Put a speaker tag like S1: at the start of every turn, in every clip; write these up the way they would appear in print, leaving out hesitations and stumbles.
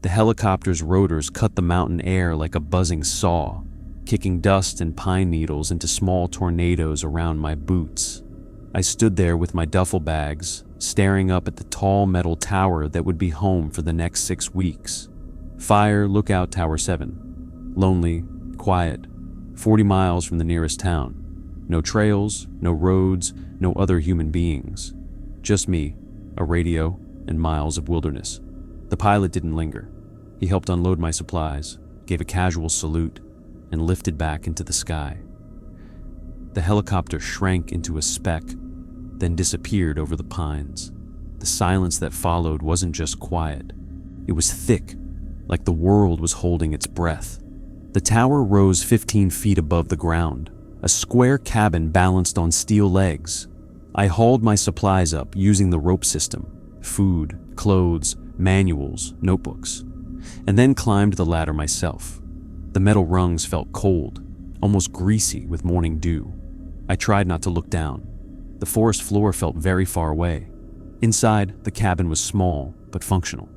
S1: The helicopter's rotors cut the mountain air like a buzzing saw, kicking dust and pine needles into small tornadoes around my boots. I stood there with my duffel bags, staring up at the tall metal tower that would be home for the next 6 weeks. Fire Lookout Tower 7. Lonely, quiet, 40 miles from the nearest town. No trails, no roads, no other human beings. Just me, a radio, and miles of wilderness. The pilot didn't linger. He helped unload my supplies, gave a casual salute, and lifted back into the sky. The helicopter shrank into a speck, then disappeared over the pines. The silence that followed wasn't just quiet. It was thick, like the world was holding its breath. The tower rose 15 feet above the ground, a square cabin balanced on steel legs. I hauled my supplies up using the rope system: food, clothes, manuals, notebooks, and then climbed the ladder myself. The metal rungs felt cold, almost greasy with morning dew. I tried not to look down. The forest floor felt very far away. Inside, the cabin was small but functional.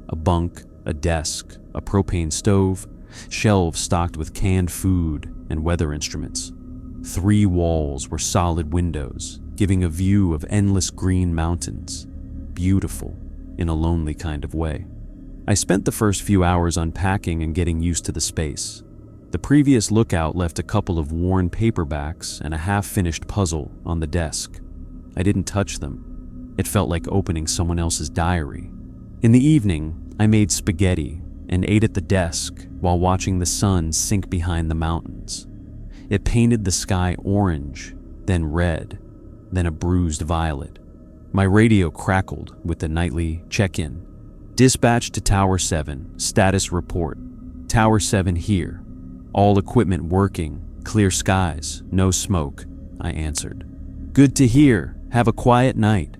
S1: A bunk, a desk, a propane stove, shelves stocked with canned food and weather instruments. 3 walls were solid windows, giving a view of endless green mountains. Beautiful, in a lonely kind of way. I spent the first few hours unpacking and getting used to the space. The previous lookout left a couple of worn paperbacks and a half-finished puzzle on the desk. I didn't touch them. It felt like opening someone else's diary. In the evening, I made spaghetti and ate at the desk while watching the sun sink behind the mountains. It painted the sky orange, then red, then a bruised violet. My radio crackled with the nightly check-in. Dispatch to Tower 7, status report. Tower 7 here. All equipment working, clear skies, no smoke, I answered. Good to hear, have a quiet night.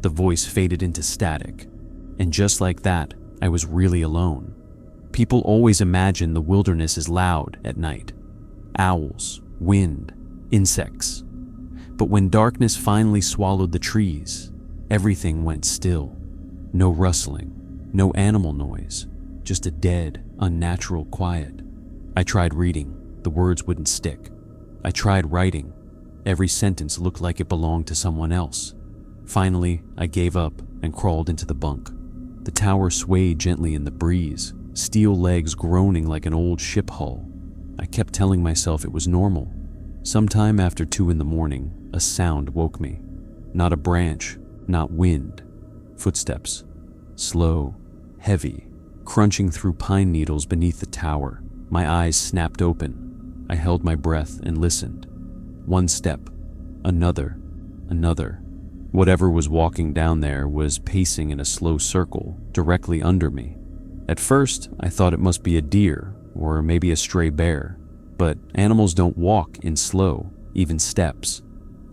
S1: The voice faded into static. And just like that, I was really alone. People always imagine the wilderness is loud at night. Owls, wind, insects. But when darkness finally swallowed the trees, everything went still. No rustling, no animal noise, just a dead, unnatural quiet. I tried reading, the words wouldn't stick. I tried writing, every sentence looked like it belonged to someone else. Finally, I gave up and crawled into the bunk. The tower swayed gently in the breeze, steel legs groaning like an old ship hull. I kept telling myself it was normal. Sometime after 2 in the morning, a sound woke me. Not a branch, not wind. Footsteps. Slow, heavy, crunching through pine needles beneath the tower. My eyes snapped open. I held my breath and listened. 1 step, another. Whatever was walking down there was pacing in a slow circle directly under me. At first, I thought it must be a deer or maybe a stray bear, but animals don't walk in slow, even steps.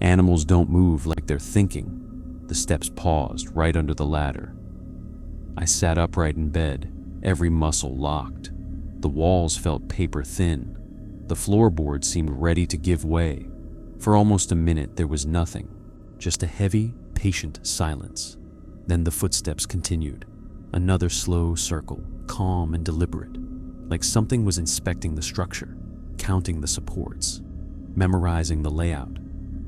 S1: Animals don't move like they're thinking. The steps paused right under the ladder. I sat upright in bed, every muscle locked. The walls felt paper thin. The floorboards seemed ready to give way. For almost a minute, there was nothing, just a heavy, patient silence. Then the footsteps continued. Another slow circle, calm and deliberate, like something was inspecting the structure, counting the supports, memorizing the layout.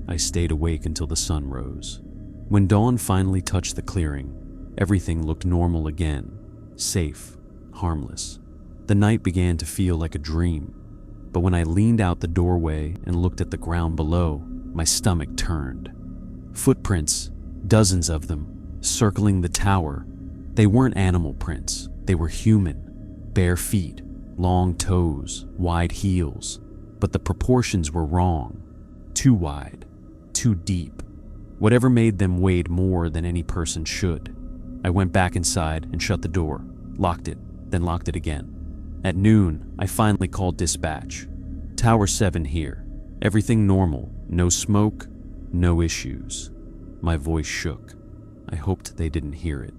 S1: I stayed awake until the sun rose. When dawn finally touched the clearing, everything looked normal again, safe, harmless. The night began to feel like a dream, but when I leaned out the doorway and looked at the ground below, my stomach turned. Footprints, dozens of them, circling the tower. They weren't animal prints, they were human. Bare feet, long toes, wide heels, but the proportions were wrong. Too wide, too deep. Whatever made them weighed more than any person should. I went back inside and shut the door, locked it, then locked it again. At noon, I finally called dispatch. Tower 7 here. Everything normal, no smoke, no issues. My voice shook. I hoped they didn't hear it.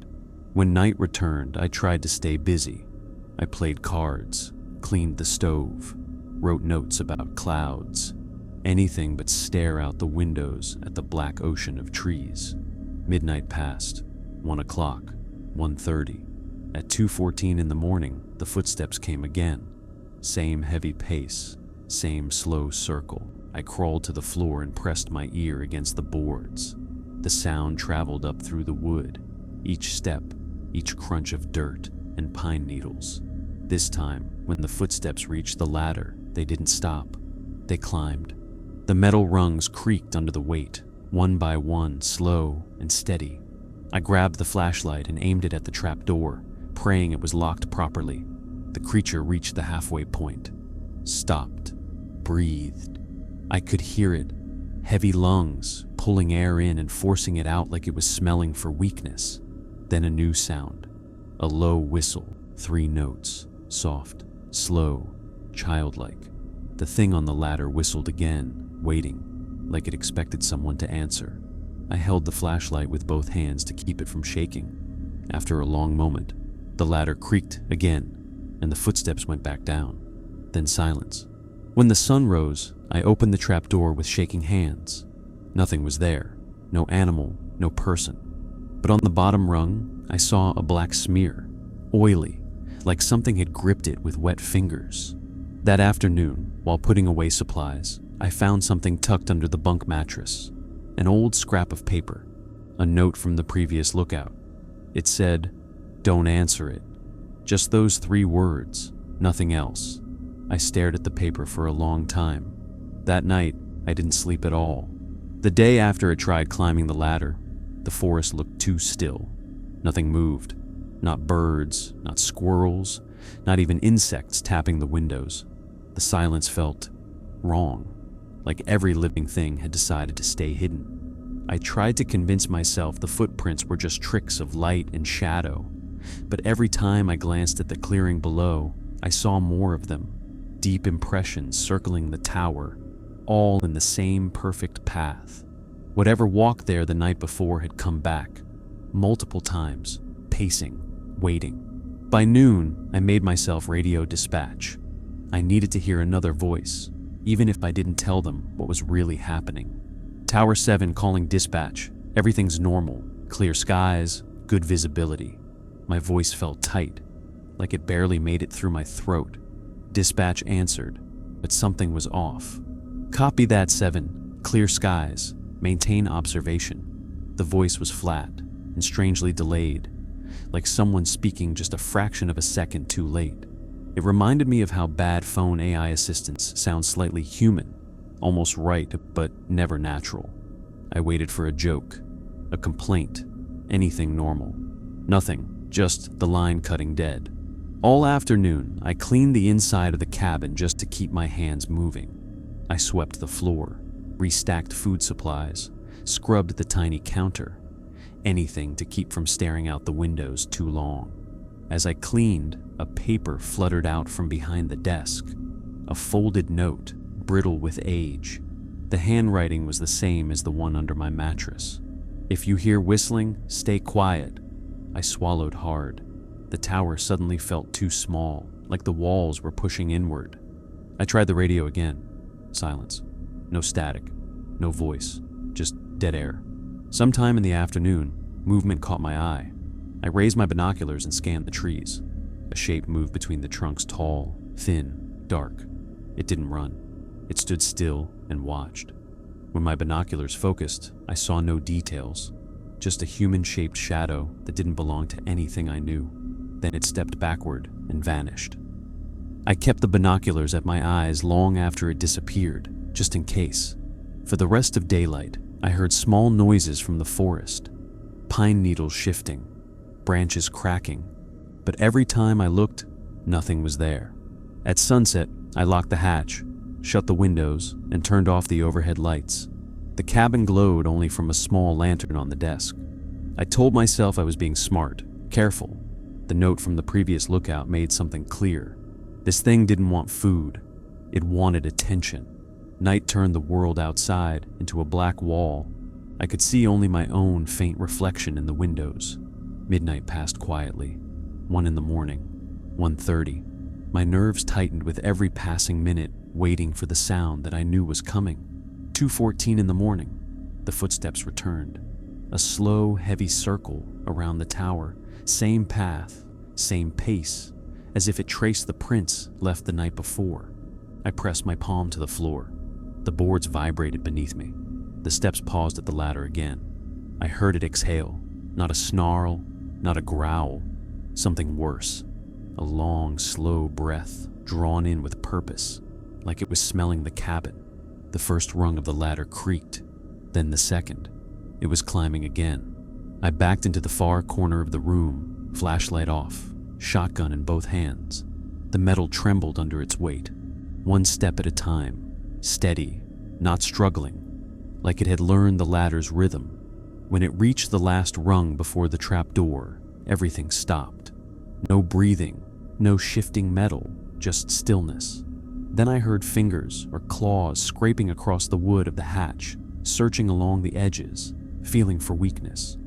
S1: When night returned, I tried to stay busy. I played cards, cleaned the stove, wrote notes about clouds, anything but stare out the windows at the black ocean of trees. Midnight passed, 1 o'clock, 1:30. At 2:14 in the morning, the footsteps came again. Same heavy pace, same slow circle. I crawled to the floor and pressed my ear against the boards. The sound traveled up through the wood, each step, each crunch of dirt and pine needles. This time, when the footsteps reached the ladder, they didn't stop. They climbed. The metal rungs creaked under the weight, one by one, slow and steady. I grabbed the flashlight and aimed it at the trap door, praying it was locked properly. The creature reached the halfway point, stopped, breathed. I could hear it, heavy lungs, pulling air in and forcing it out like it was smelling for weakness. Then a new sound, a low whistle, 3 notes, soft, slow, childlike. The thing on the ladder whistled again, waiting, like it expected someone to answer. I held the flashlight with both hands to keep it from shaking. After a long moment, the ladder creaked again, and the footsteps went back down. Then silence. When the sun rose, I opened the trap door with shaking hands. Nothing was there. No animal, no person. But on the bottom rung, I saw a black smear, oily, like something had gripped it with wet fingers. That afternoon, while putting away supplies, I found something tucked under the bunk mattress. An old scrap of paper, a note from the previous lookout. It said, "Don't answer it." Just those 3 words, nothing else. I stared at the paper for a long time. That night, I didn't sleep at all. The day after I tried climbing the ladder, the forest looked too still. Nothing moved. Not birds, not squirrels, not even insects tapping the windows. The silence felt wrong, like every living thing had decided to stay hidden. I tried to convince myself the footprints were just tricks of light and shadow, but every time I glanced at the clearing below, I saw more of them, deep impressions circling the tower, all in the same perfect path. Whatever walked there the night before had come back, multiple times, pacing, waiting. By noon, I made myself radio dispatch. I needed to hear another voice, even if I didn't tell them what was really happening. Tower 7 calling dispatch. Everything's normal. Clear skies, good visibility. My voice felt tight, like it barely made it through my throat. Dispatch answered, but something was off. Copy that, 7. Clear skies. Maintain observation. The voice was flat and strangely delayed, like someone speaking just a fraction of a second too late. It reminded me of how bad phone AI assistants sound slightly human, almost right, but never natural. I waited for a joke, a complaint, anything normal. Nothing, just the line cutting dead. All afternoon, I cleaned the inside of the cabin just to keep my hands moving. I swept the floor, restacked food supplies, scrubbed the tiny counter, anything to keep from staring out the windows too long. As I cleaned, a paper fluttered out from behind the desk, a folded note, brittle with age. The handwriting was the same as the one under my mattress. If you hear whistling, stay quiet. I swallowed hard. The tower suddenly felt too small, like the walls were pushing inward. I tried the radio again. Silence. No static. No voice. Just dead air. Sometime in the afternoon, movement caught my eye. I raised my binoculars and scanned the trees. A shape moved between the trunks, tall, thin, dark. It didn't run. It stood still and watched. When my binoculars focused, I saw no details, just a human-shaped shadow that didn't belong to anything I knew. Then it stepped backward and vanished. I kept the binoculars at my eyes long after it disappeared, just in case. For the rest of daylight, I heard small noises from the forest, pine needles shifting, branches cracking, but every time I looked, nothing was there. At sunset, I locked the hatch, shut the windows, and turned off the overhead lights. The cabin glowed only from a small lantern on the desk. I told myself I was being smart, careful. The note from the previous lookout made something clear. This thing didn't want food. It wanted attention. Night turned the world outside into a black wall. I could see only my own faint reflection in the windows. Midnight passed quietly. 1 in the morning. 1:30. My nerves tightened with every passing minute, waiting for the sound that I knew was coming. 2:14 in the morning. The footsteps returned. A slow, heavy circle around the tower. Same path, same pace, as if it traced the prints left the night before. I pressed my palm to the floor. The boards vibrated beneath me. The steps paused at the ladder again. I heard it exhale, not a snarl, not a growl, something worse. A long, slow breath, drawn in with purpose, like it was smelling the cabin. The first rung of the ladder creaked, then the second. It was climbing again. I backed into the far corner of the room, flashlight off, shotgun in both hands. The metal trembled under its weight, one step at a time, steady, not struggling, like it had learned the ladder's rhythm. When it reached the last rung before the trap door, everything stopped. No breathing, no shifting metal, just stillness. Then I heard fingers or claws scraping across the wood of the hatch, searching along the edges, feeling for weakness.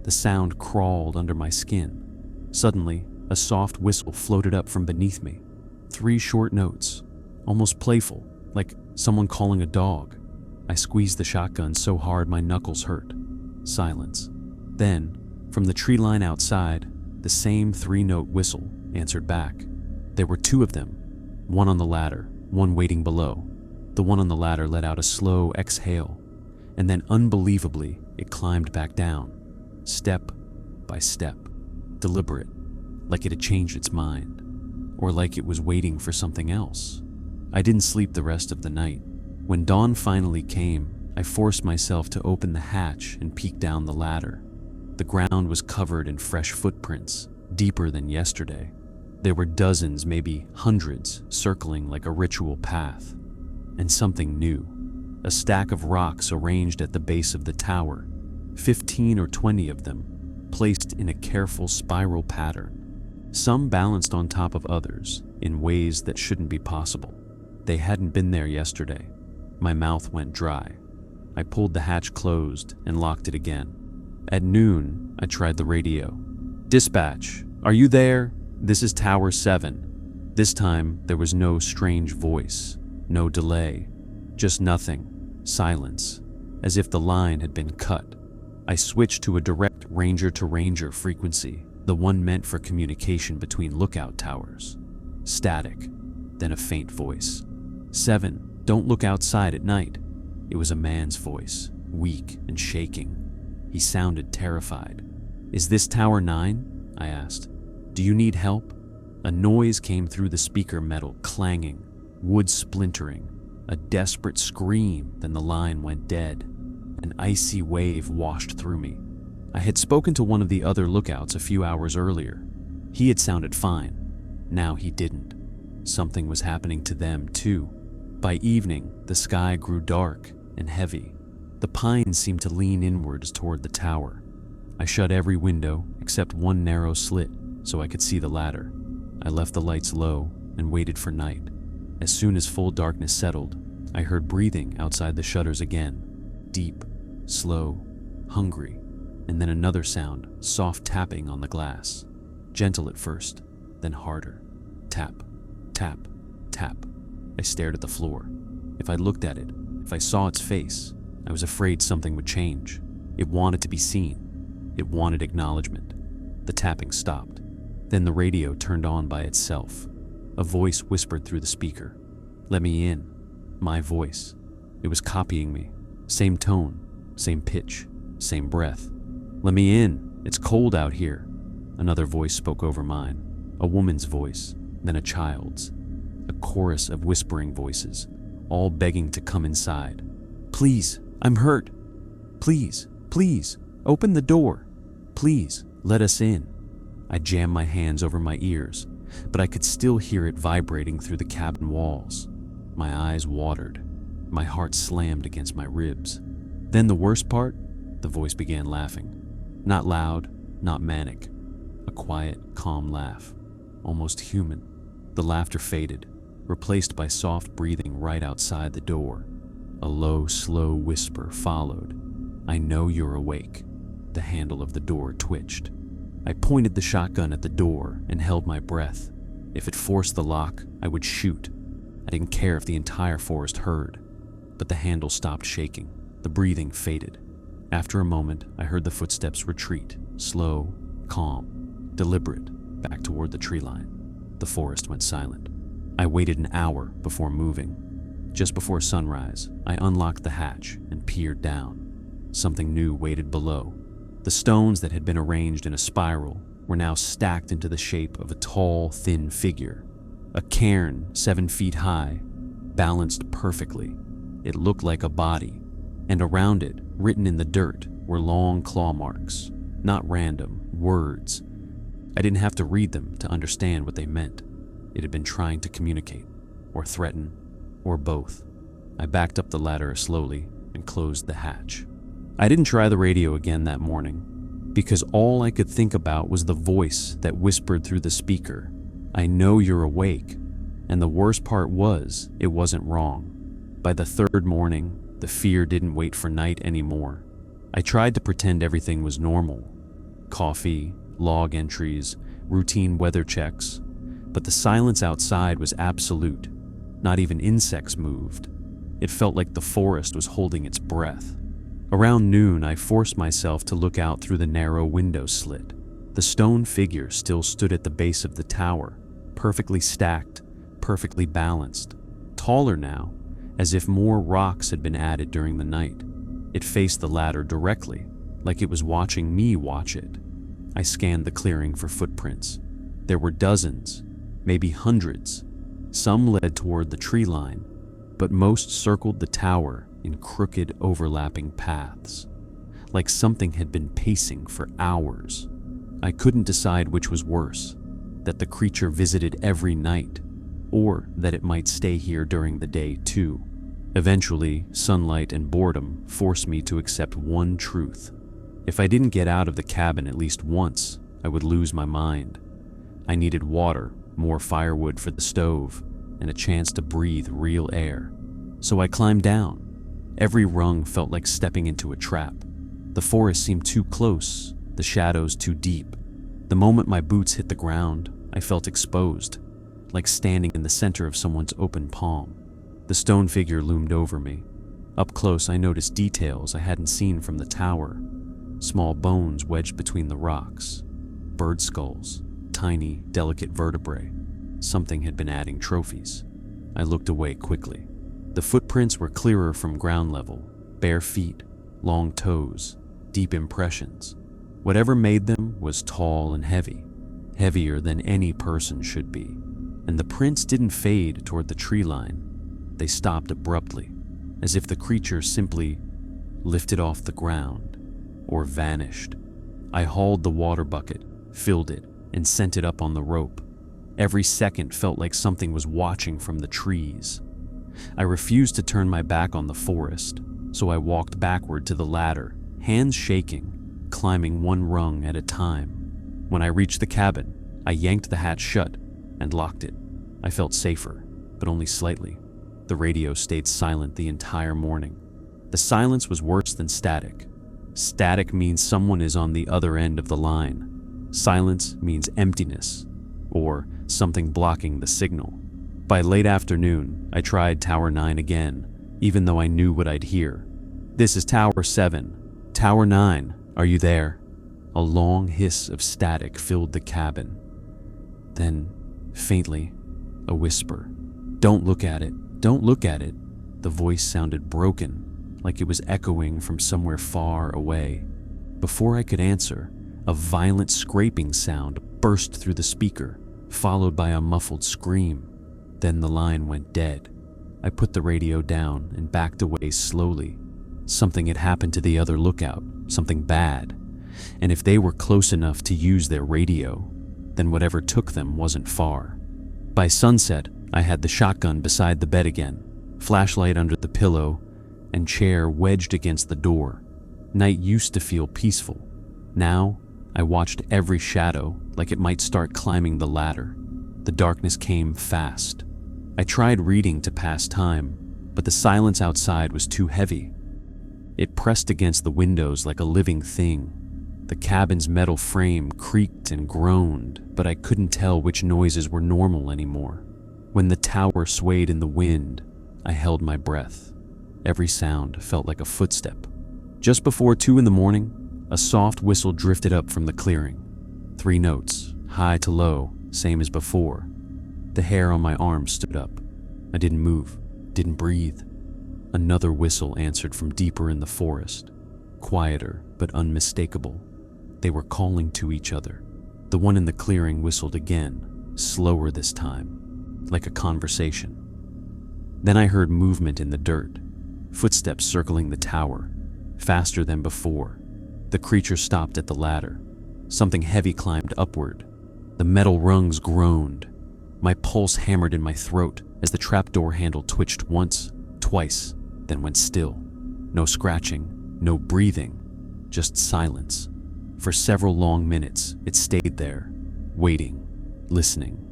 S1: The sound crawled under my skin. Suddenly, a soft whistle floated up from beneath me. 3 short notes, almost playful, like someone calling a dog. I squeezed the shotgun so hard my knuckles hurt. Silence. Then, from the tree line outside, the same 3-note whistle answered back. There were 2 of them, one on the ladder, one waiting below. The one on the ladder let out a slow exhale, and then unbelievably, it climbed back down, step by step, deliberate, like it had changed its mind, or like it was waiting for something else. I didn't sleep the rest of the night. When dawn finally came, I forced myself to open the hatch and peek down the ladder. The ground was covered in fresh footprints, deeper than yesterday. There were dozens, maybe hundreds, circling like a ritual path. And something new. A stack of rocks arranged at the base of the tower, 15 or 20 of them, placed in a careful spiral pattern. Some balanced on top of others, in ways that shouldn't be possible. They hadn't been there yesterday. My mouth went dry. I pulled the hatch closed and locked it again. At noon, I tried the radio. "Dispatch, are you there? This is Tower 7. This time, there was no strange voice, no delay, just nothing, silence, as if the line had been cut. I switched to a direct ranger-to-ranger frequency, the one meant for communication between lookout towers. Static, then a faint voice. "7, don't look outside at night." It was a man's voice, weak and shaking. He sounded terrified. "Is this Tower 9? I asked. "Do you need help?" A noise came through the speaker metal, clanging, wood splintering, a desperate scream, then the line went dead. An icy wave washed through me. I had spoken to one of the other lookouts a few hours earlier. He had sounded fine. Now he didn't. Something was happening to them, too. By evening, the sky grew dark and heavy. The pines seemed to lean inwards toward the tower. I shut every window except one narrow slit so I could see the ladder. I left the lights low and waited for night. As soon as full darkness settled, I heard breathing outside the shutters again. Deep, slow, hungry, and then another sound, soft tapping on the glass. Gentle at first, then harder. Tap, tap, tap. I stared at the floor. If I looked at it, if I saw its face, I was afraid something would change. It wanted to be seen. It wanted acknowledgement. The tapping stopped. Then the radio turned on by itself. A voice whispered through the speaker. "Let me in." My voice. It was copying me. Same tone, same pitch, same breath. "Let me in. It's cold out here." Another voice spoke over mine. A woman's voice, then a child's. A chorus of whispering voices, all begging to come inside. "Please, I'm hurt. Please, please, open the door. Please, let us in." I jammed my hands over my ears, but I could still hear it vibrating through the cabin walls. My eyes watered. My heart slammed against my ribs. Then the worst part, the voice began laughing. Not loud, not manic. A quiet, calm laugh, almost human. The laughter faded, replaced by soft breathing right outside the door. A low, slow whisper followed. "I know you're awake." The handle of the door twitched. I pointed the shotgun at the door and held my breath. If it forced the lock, I would shoot. I didn't care if the entire forest heard. But the handle stopped shaking. The breathing faded. After a moment, I heard the footsteps retreat, slow, calm, deliberate, back toward the tree line. The forest went silent. I waited an hour before moving. Just before sunrise, I unlocked the hatch and peered down. Something new waited below. The stones that had been arranged in a spiral were now stacked into the shape of a tall, thin figure. A cairn 7 feet high, balanced perfectly. It looked like a body, and around it, written in the dirt, were long claw marks. Not random, words. I didn't have to read them to understand what they meant. It had been trying to communicate, or threaten, or both. I backed up the ladder slowly and closed the hatch. I didn't try the radio again that morning, because all I could think about was the voice that whispered through the speaker, "I know you're awake." And the worst part was, it wasn't wrong. By the third morning, the fear didn't wait for night anymore. I tried to pretend everything was normal. Coffee, log entries, routine weather checks. But the silence outside was absolute. Not even insects moved. It felt like the forest was holding its breath. Around noon, I forced myself to look out through the narrow window slit. The stone figure still stood at the base of the tower, perfectly stacked, perfectly balanced. Taller now, as if more rocks had been added during the night. It faced the ladder directly, like it was watching me watch it. I scanned the clearing for footprints. There were dozens, maybe hundreds. Some led toward the tree line, but most circled the tower in crooked, overlapping paths, like something had been pacing for hours. I couldn't decide which was worse, that the creature visited every night, or that it might stay here during the day too. Eventually, sunlight and boredom forced me to accept one truth. If I didn't get out of the cabin at least once, I would lose my mind. I needed water, more firewood for the stove, and a chance to breathe real air. So I climbed down. Every rung felt like stepping into a trap. The forest seemed too close, the shadows too deep. The moment my boots hit the ground, I felt exposed, like standing in the center of someone's open palm. The stone figure loomed over me. Up close, I noticed details I hadn't seen from the tower. Small bones wedged between the rocks. Bird skulls, tiny, delicate vertebrae. Something had been adding trophies. I looked away quickly. The footprints were clearer from ground level. Bare feet, long toes, deep impressions. Whatever made them was tall and heavy. Heavier than any person should be. And the prints didn't fade toward the tree line. They stopped abruptly, as if the creature simply lifted off the ground or vanished. I hauled the water bucket, filled it, and sent it up on the rope. Every second felt like something was watching from the trees. I refused to turn my back on the forest, so I walked backward to the ladder, hands shaking, climbing one rung at a time. When I reached the cabin, I yanked the hatch shut and locked it. I felt safer, but only slightly. The radio stayed silent the entire morning. The silence was worse than static. Static means someone is on the other end of the line. Silence means emptiness, or something blocking the signal. By late afternoon, I tried Tower 9 again, even though I knew what I'd hear. "This is Tower 7. Tower 9, are you there?" A long hiss of static filled the cabin. Then, faintly, a whisper. "Don't look at it. Don't look at it." The voice sounded broken, like it was echoing from somewhere far away. Before I could answer, a violent scraping sound burst through the speaker, followed by a muffled scream. Then the line went dead. I put the radio down and backed away slowly. Something had happened to the other lookout, something bad. And if they were close enough to use their radio, then whatever took them wasn't far. By sunset, I had the shotgun beside the bed again, flashlight under the pillow, and chair wedged against the door. Night used to feel peaceful. Now, I watched every shadow like it might start climbing the ladder. The darkness came fast. I tried reading to pass time, but the silence outside was too heavy. It pressed against the windows like a living thing. The cabin's metal frame creaked and groaned, but I couldn't tell which noises were normal anymore. When the tower swayed in the wind, I held my breath. Every sound felt like a footstep. Just before 2 in the morning, a soft whistle drifted up from the clearing. 3 notes, high to low, same as before. The hair on my arm stood up. I didn't move, didn't breathe. Another whistle answered from deeper in the forest, quieter but unmistakable. They were calling to each other. The one in the clearing whistled again, slower this time, like a conversation. Then I heard movement in the dirt, footsteps circling the tower, faster than before. The creature stopped at the ladder. Something heavy climbed upward. The metal rungs groaned. My pulse hammered in my throat as the trapdoor handle twitched once, twice, then went still. No scratching, no breathing, just silence. For several long minutes, it stayed there, waiting, listening.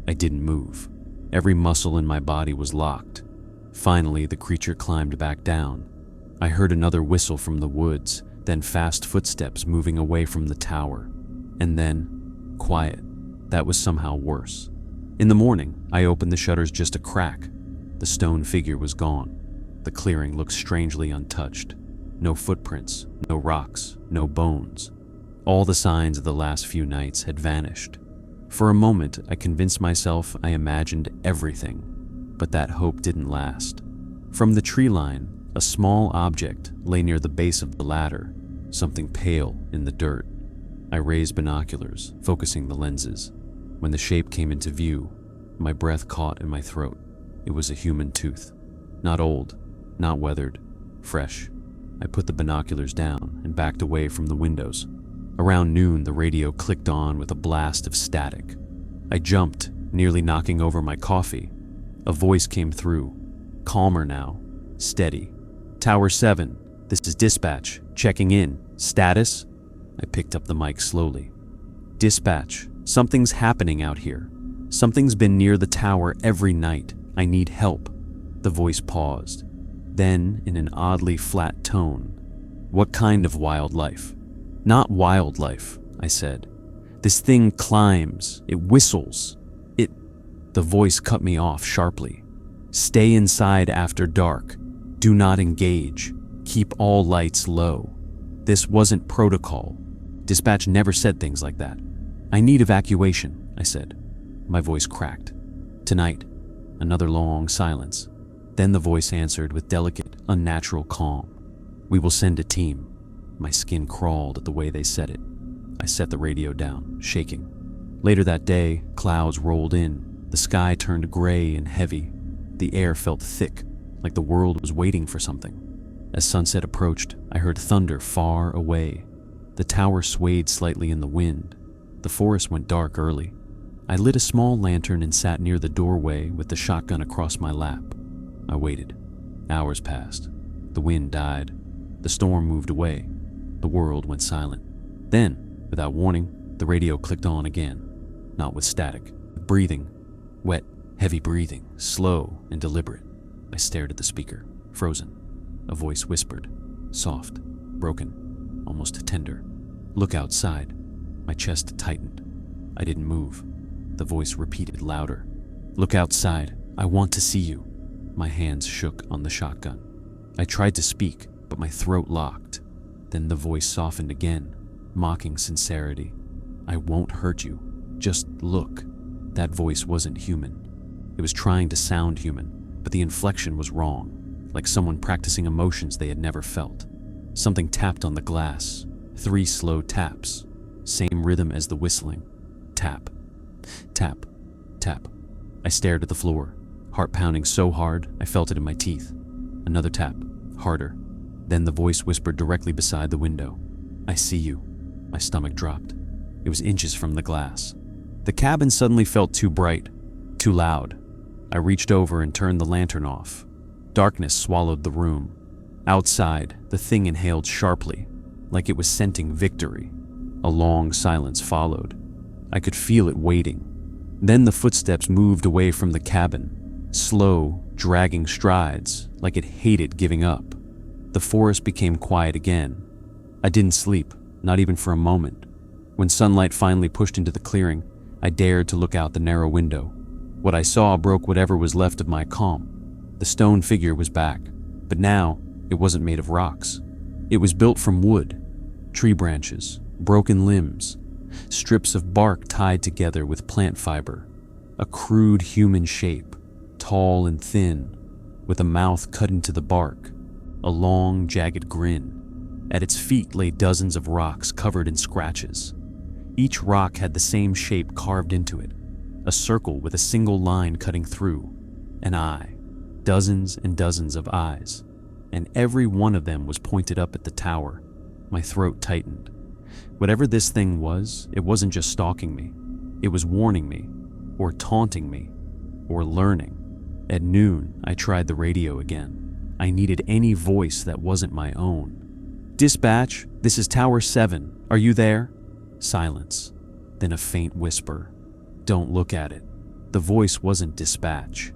S1: I didn't move. Every muscle in my body was locked. Finally, the creature climbed back down. I heard another whistle from the woods, then fast footsteps moving away from the tower. And then, quiet. That was somehow worse. In the morning, I opened the shutters just a crack. The stone figure was gone. The clearing looked strangely untouched. No footprints, no rocks, no bones. All the signs of the last few nights had vanished. For a moment, I convinced myself I imagined everything, but that hope didn't last. From the tree line, a small object lay near the base of the ladder, something pale in the dirt. I raised binoculars, focusing the lenses. When the shape came into view, my breath caught in my throat. It was a human tooth. Not old, not weathered, fresh. I put the binoculars down and backed away from the windows. Around noon, the radio clicked on with a blast of static. I jumped, nearly knocking over my coffee. A voice came through, calmer now, steady. "Tower 7, this is dispatch, checking in. Status?" I picked up the mic slowly. "Dispatch, something's happening out here. Something's been near the tower every night. I need help." The voice paused. Then, in an oddly flat tone, "What kind of wildlife?" "Not wildlife," I said. "This thing climbs. It whistles. It..." The voice cut me off sharply. "Stay inside after dark. Do not engage. Keep all lights low." This wasn't protocol. Dispatch never said things like that. "I need evacuation," I said. My voice cracked. "Tonight." Another long silence. Then the voice answered with delicate, unnatural calm. "We will send a team." My skin crawled at the way they said it. I set the radio down, shaking. Later that day, clouds rolled in. The sky turned gray and heavy. The air felt thick, like the world was waiting for something. As sunset approached, I heard thunder far away. The tower swayed slightly in the wind. The forest went dark early. I lit a small lantern and sat near the doorway with the shotgun across my lap. I waited. Hours passed. The wind died. The storm moved away. The world went silent. Then, without warning, the radio clicked on again. Not with static, with breathing. Wet, heavy breathing, slow and deliberate. I stared at the speaker, frozen. A voice whispered, soft, broken, almost tender. "Look outside." My chest tightened. I didn't move. The voice repeated louder. "Look outside. I want to see you." My hands shook on the shotgun. I tried to speak, but my throat locked. Then the voice softened again, mocking sincerity. "I won't hurt you. Just look." That voice wasn't human. It was trying to sound human, but the inflection was wrong, like someone practicing emotions they had never felt. Something tapped on the glass. 3 slow taps. Same rhythm as the whistling. Tap. Tap. Tap. I stared at the floor, heart pounding so hard I felt it in my teeth. Another tap. Harder. Then the voice whispered directly beside the window. "I see you." My stomach dropped. It was inches from the glass. The cabin suddenly felt too bright, too loud. I reached over and turned the lantern off. Darkness swallowed the room. Outside, the thing inhaled sharply, like it was scenting victory. A long silence followed. I could feel it waiting. Then the footsteps moved away from the cabin, slow, dragging strides, like it hated giving up. The forest became quiet again. I didn't sleep, not even for a moment. When sunlight finally pushed into the clearing, I dared to look out the narrow window. What I saw broke whatever was left of my calm. The stone figure was back, but now it wasn't made of rocks. It was built from wood, tree branches, broken limbs, strips of bark tied together with plant fiber, a crude human shape, tall and thin, with a mouth cut into the bark, a long, jagged grin. At its feet lay dozens of rocks covered in scratches. Each rock had the same shape carved into it, a circle with a single line cutting through, an eye, dozens and dozens of eyes, and every one of them was pointed up at the tower. My throat tightened. Whatever this thing was, it wasn't just stalking me. It was warning me, or taunting me, or learning. At noon, I tried the radio again. I needed any voice that wasn't my own. "Dispatch, this is Tower 7. Are you there?" Silence. Then a faint whisper. "Don't look at it." The voice wasn't dispatch.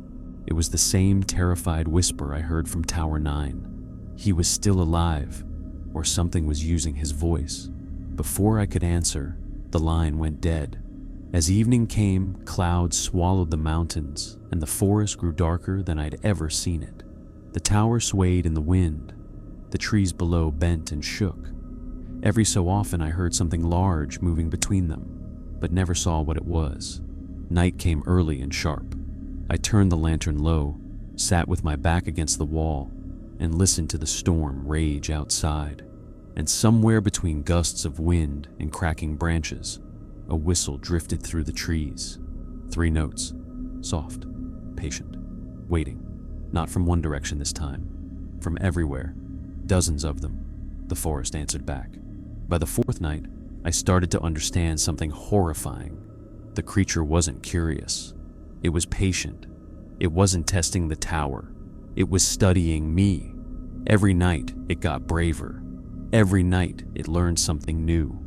S1: It was the same terrified whisper I heard from Tower 9. He was still alive, or something was using his voice. Before I could answer, the line went dead. As evening came, clouds swallowed the mountains, and the forest grew darker than I'd ever seen it. The tower swayed in the wind. The trees below bent and shook. Every so often I heard something large moving between them, but never saw what it was. Night came early and sharp. I turned the lantern low, sat with my back against the wall, and listened to the storm rage outside. And somewhere between gusts of wind and cracking branches, a whistle drifted through the trees. 3 notes, soft, patient, waiting. Not from one direction this time, from everywhere, dozens of them. The forest answered back. By the 4th night, I started to understand something horrifying. The creature wasn't curious. It was patient. It wasn't testing the tower. It was studying me. Every night, it got braver. Every night, it learned something new.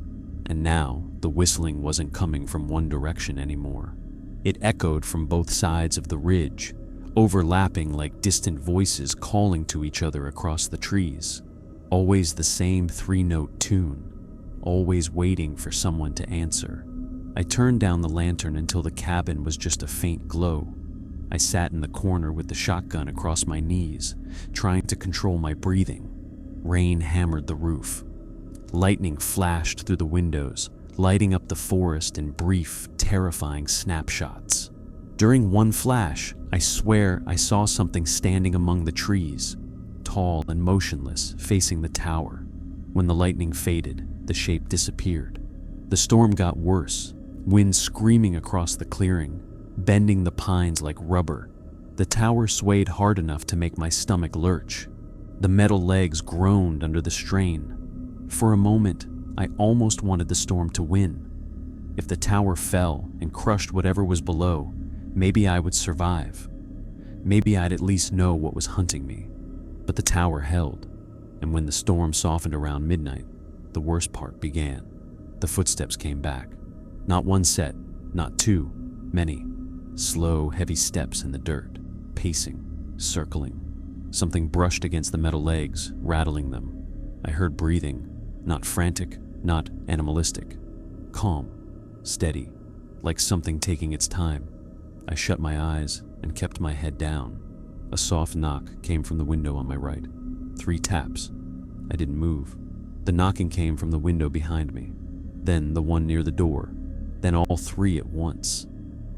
S1: And now, the whistling wasn't coming from one direction anymore. It echoed from both sides of the ridge, overlapping like distant voices calling to each other across the trees. Always the same 3-note tune, always waiting for someone to answer. I turned down the lantern until the cabin was just a faint glow. I sat in the corner with the shotgun across my knees, trying to control my breathing. Rain hammered the roof. Lightning flashed through the windows, lighting up the forest in brief, terrifying snapshots. During one flash, I swear I saw something standing among the trees, tall and motionless, facing the tower. When the lightning faded, the shape disappeared. The storm got worse, wind screaming across the clearing, bending the pines like rubber. The tower swayed hard enough to make my stomach lurch. The metal legs groaned under the strain. For a moment, I almost wanted the storm to win. If the tower fell and crushed whatever was below, maybe I would survive. Maybe I'd at least know what was hunting me. But the tower held, and when the storm softened around midnight, the worst part began. The footsteps came back. Not one set, not 2, many. Slow, heavy steps in the dirt, pacing, circling. Something brushed against the metal legs, rattling them. I heard breathing, not frantic, not animalistic. Calm, steady, like something taking its time. I shut my eyes and kept my head down. A soft knock came from the window on my right. 3 taps. I didn't move. The knocking came from the window behind me, then the one near the door, then all 3 at once.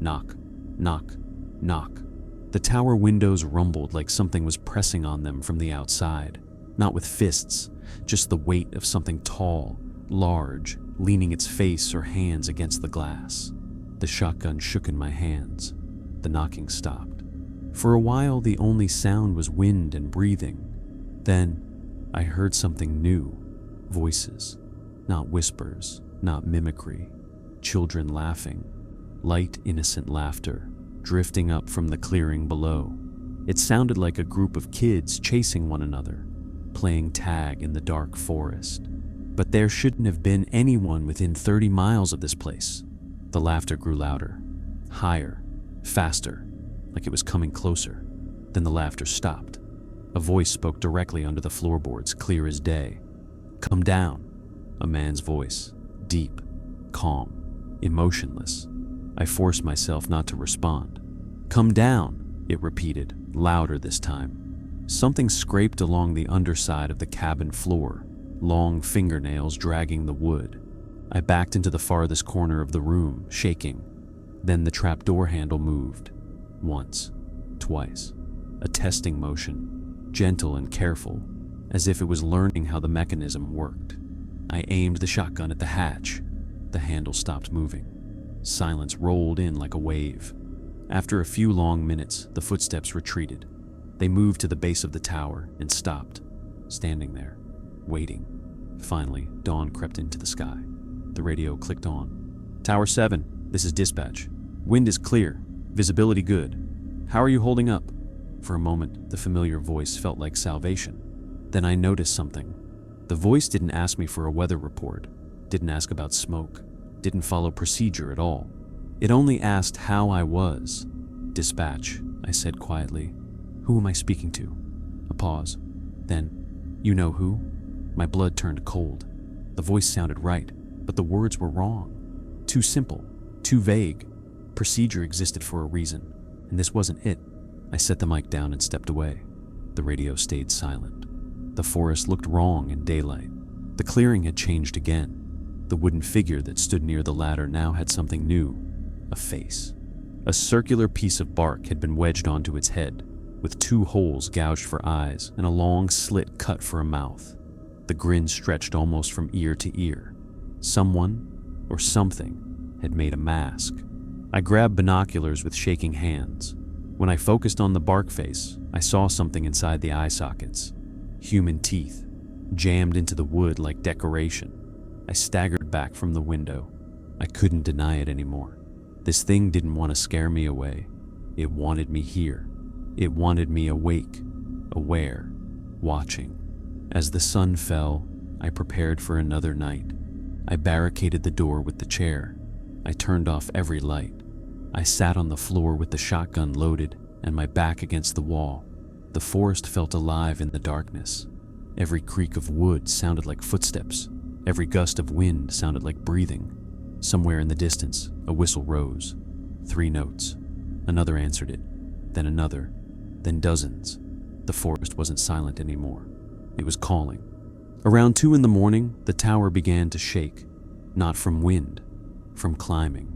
S1: Knock, knock, knock. The tower windows rumbled like something was pressing on them from the outside, not with fists, just the weight of something tall, large, leaning its face or hands against the glass. The shotgun shook in my hands. The knocking stopped. For a while, the only sound was wind and breathing. Then, I heard something new. Voices. Not whispers, not mimicry. Children laughing. Light, innocent laughter, drifting up from the clearing below. It sounded like a group of kids chasing one another, playing tag in the dark forest. But there shouldn't have been anyone within 30 miles of this place. The laughter grew louder, higher, faster, like it was coming closer. Then the laughter stopped. A voice spoke directly under the floorboards, clear as day. "Come down." A man's voice, deep, calm, emotionless. I forced myself not to respond. "Come down," it repeated, louder this time. Something scraped along the underside of the cabin floor, long fingernails dragging the wood. I backed into the farthest corner of the room, shaking. Then the trapdoor handle moved. Once, twice. A testing motion, gentle and careful, as if it was learning how the mechanism worked. I aimed the shotgun at the hatch. The handle stopped moving. Silence rolled in like a wave. After a few long minutes, the footsteps retreated. They moved to the base of the tower and stopped, standing there, waiting. Finally, dawn crept into the sky. The radio clicked on. "Tower 7, this is dispatch. Wind is clear, visibility good. How are you holding up?" For a moment, the familiar voice felt like salvation. Then I noticed something. The voice didn't ask me for a weather report, didn't ask about smoke, didn't follow procedure at all. It only asked how I was. "Dispatch," I said quietly. "Who am I speaking to?" A pause. Then, "You know who?" My blood turned cold. The voice sounded right, but the words were wrong. Too simple, too vague. Procedure existed for a reason, and this wasn't it. I set the mic down and stepped away. The radio stayed silent. The forest looked wrong in daylight. The clearing had changed again. The wooden figure that stood near the ladder now had something new, a face. A circular piece of bark had been wedged onto its head, with 2 holes gouged for eyes and a long slit cut for a mouth. The grin stretched almost from ear to ear. Someone, or something, had made a mask. I grabbed binoculars with shaking hands. When I focused on the bark face, I saw something inside the eye sockets. Human teeth, jammed into the wood like decoration. I staggered back from the window. I couldn't deny it anymore. This thing didn't want to scare me away. It wanted me here. It wanted me awake, aware, watching. As the sun fell, I prepared for another night. I barricaded the door with the chair. I turned off every light. I sat on the floor with the shotgun loaded and my back against the wall. The forest felt alive in the darkness. Every creak of wood sounded like footsteps. Every gust of wind sounded like breathing. Somewhere in the distance, a whistle rose. 3 notes. Another answered it, then another, then dozens. The forest wasn't silent anymore. It was calling. Around 2 in the morning, the tower began to shake. Not from wind, from climbing.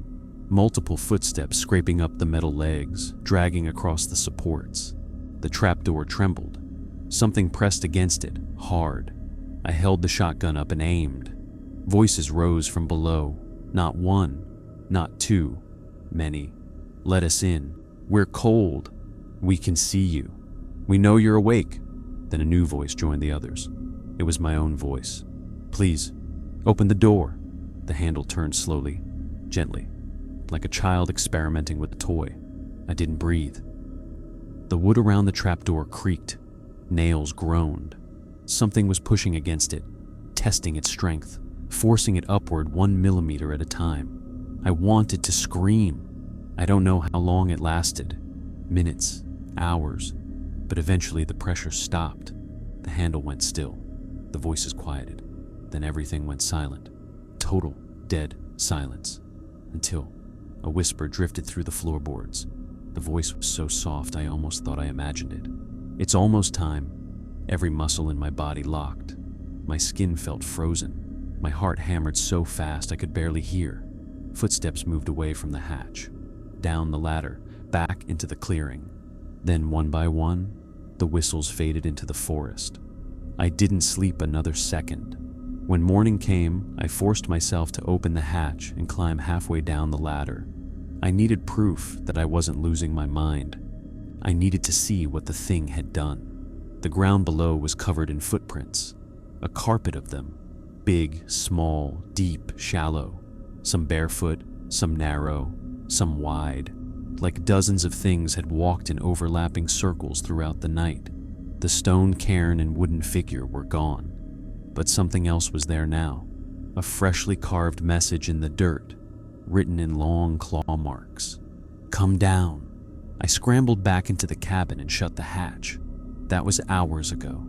S1: Multiple footsteps scraping up the metal legs, dragging across the supports. The trapdoor trembled. Something pressed against it, hard. I held the shotgun up and aimed. Voices rose from below. Not 1, not 2, many. "Let us in. We're cold. We can see you. We know you're awake." Then a new voice joined the others. It was my own voice. "Please, open the door." The handle turned slowly, gently, like a child experimenting with a toy. I didn't breathe. The wood around the trapdoor creaked. Nails groaned. Something was pushing against it, testing its strength, forcing it upward 1 millimeter at a time. I wanted to scream. I don't know how long it lasted. Minutes, hours. But eventually the pressure stopped. The handle went still. The voices quieted. Then everything went silent. Total, dead silence. Until a whisper drifted through the floorboards. The voice was so soft I almost thought I imagined it. "It's almost time." Every muscle in my body locked. My skin felt frozen. My heart hammered so fast I could barely hear. Footsteps moved away from the hatch, down the ladder, back into the clearing. Then one by one, the whistles faded into the forest. I didn't sleep another second. When morning came, I forced myself to open the hatch and climb halfway down the ladder. I needed proof that I wasn't losing my mind. I needed to see what the thing had done. The ground below was covered in footprints, a carpet of them, big, small, deep, shallow, some barefoot, some narrow, some wide. Like dozens of things had walked in overlapping circles throughout the night. The stone cairn and wooden figure were gone, but something else was there now. A freshly carved message in the dirt, written in long claw marks. "Come down." I scrambled back into the cabin and shut the hatch. That was hours ago.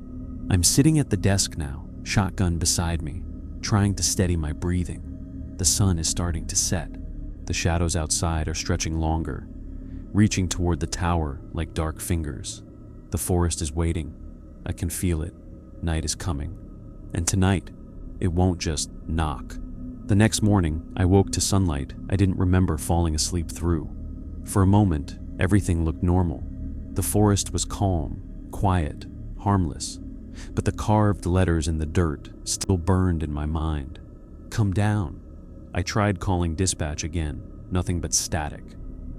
S1: I'm sitting at the desk now, shotgun beside me, trying to steady my breathing. The sun is starting to set. The shadows outside are stretching longer, reaching toward the tower like dark fingers. The forest is waiting. I can feel it. Night is coming. And tonight, it won't just knock. The next morning, I woke to sunlight I didn't remember falling asleep through. For a moment, everything looked normal. The forest was calm, quiet, harmless, but the carved letters in the dirt still burned in my mind. Come down. I tried calling dispatch again, nothing but static.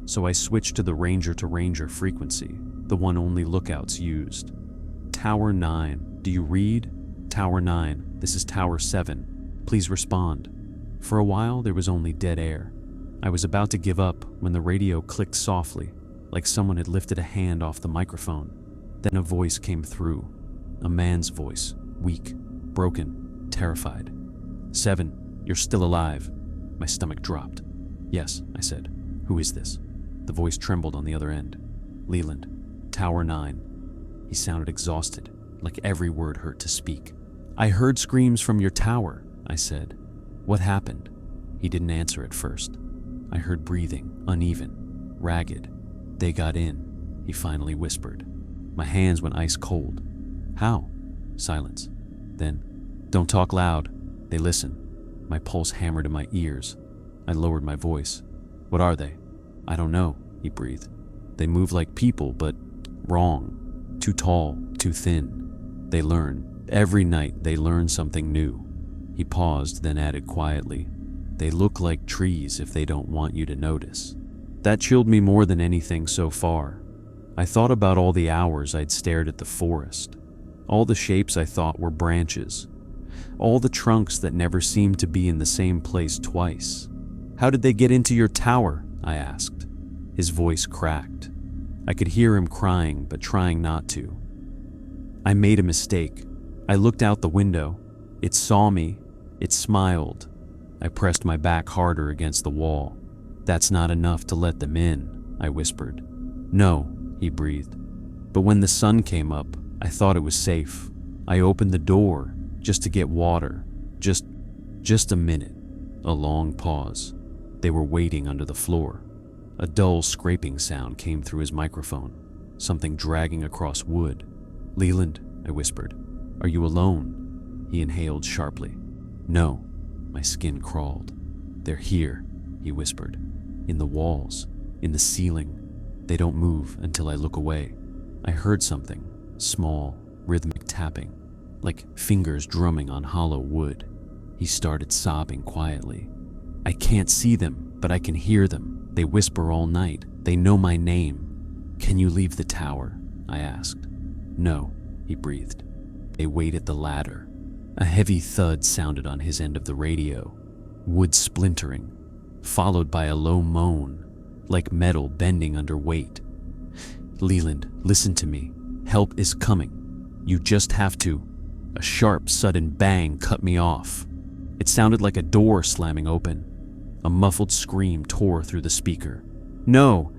S1: So I switched to the ranger-to-ranger frequency, the one only lookouts used. Tower 9, do you read? Tower 9, this is Tower 7. Please respond. For a while, there was only dead air. I was about to give up when the radio clicked softly, like someone had lifted a hand off the microphone. Then a voice came through. A man's voice, weak, broken, terrified. 7, you're still alive. My stomach dropped. Yes, I said. Who is this? The voice trembled on the other end. Leland, Tower 9. He sounded exhausted, like every word hurt to speak. I heard screams from your tower, I said. What happened? He didn't answer at first. I heard breathing, uneven, ragged. They got in, he finally whispered. My hands went ice cold. How? Silence. Then, don't talk loud. They listen. My pulse hammered in my ears. I lowered my voice. What are they? I don't know, he breathed. They move like people, but wrong. Too tall, too thin. They learn. Every night they learn something new. He paused, then added quietly, they look like trees if they don't want you to notice. That chilled me more than anything so far. I thought about all the hours I'd stared at the forest. All the shapes I thought were branches. All the trunks that never seemed to be in the same place twice. How did they get into your tower? I asked. His voice cracked. I could hear him crying, but trying not to. I made a mistake. I looked out the window. It saw me. It smiled. I pressed my back harder against the wall. That's not enough to let them in, I whispered. No, he breathed. But when the sun came up, I thought it was safe. I opened the door just to get water. Just a minute. A long pause. They were waiting under the floor. A dull scraping sound came through his microphone, something dragging across wood. Leland, I whispered, are you alone? He inhaled sharply. No. My skin crawled. They're here, he whispered. In the walls, in the ceiling. They don't move until I look away. I heard something, small, rhythmic tapping, like fingers drumming on hollow wood. He started sobbing quietly. I can't see them, but I can hear them. They whisper all night. They know my name. Can you leave the tower? I asked. No, he breathed. They wait at the ladder. A heavy thud sounded on his end of the radio, wood splintering, followed by a low moan, like metal bending under weight. Leland, listen to me. Help is coming. You just have to. A sharp, sudden bang cut me off. It sounded like a door slamming open. A muffled scream tore through the speaker. No,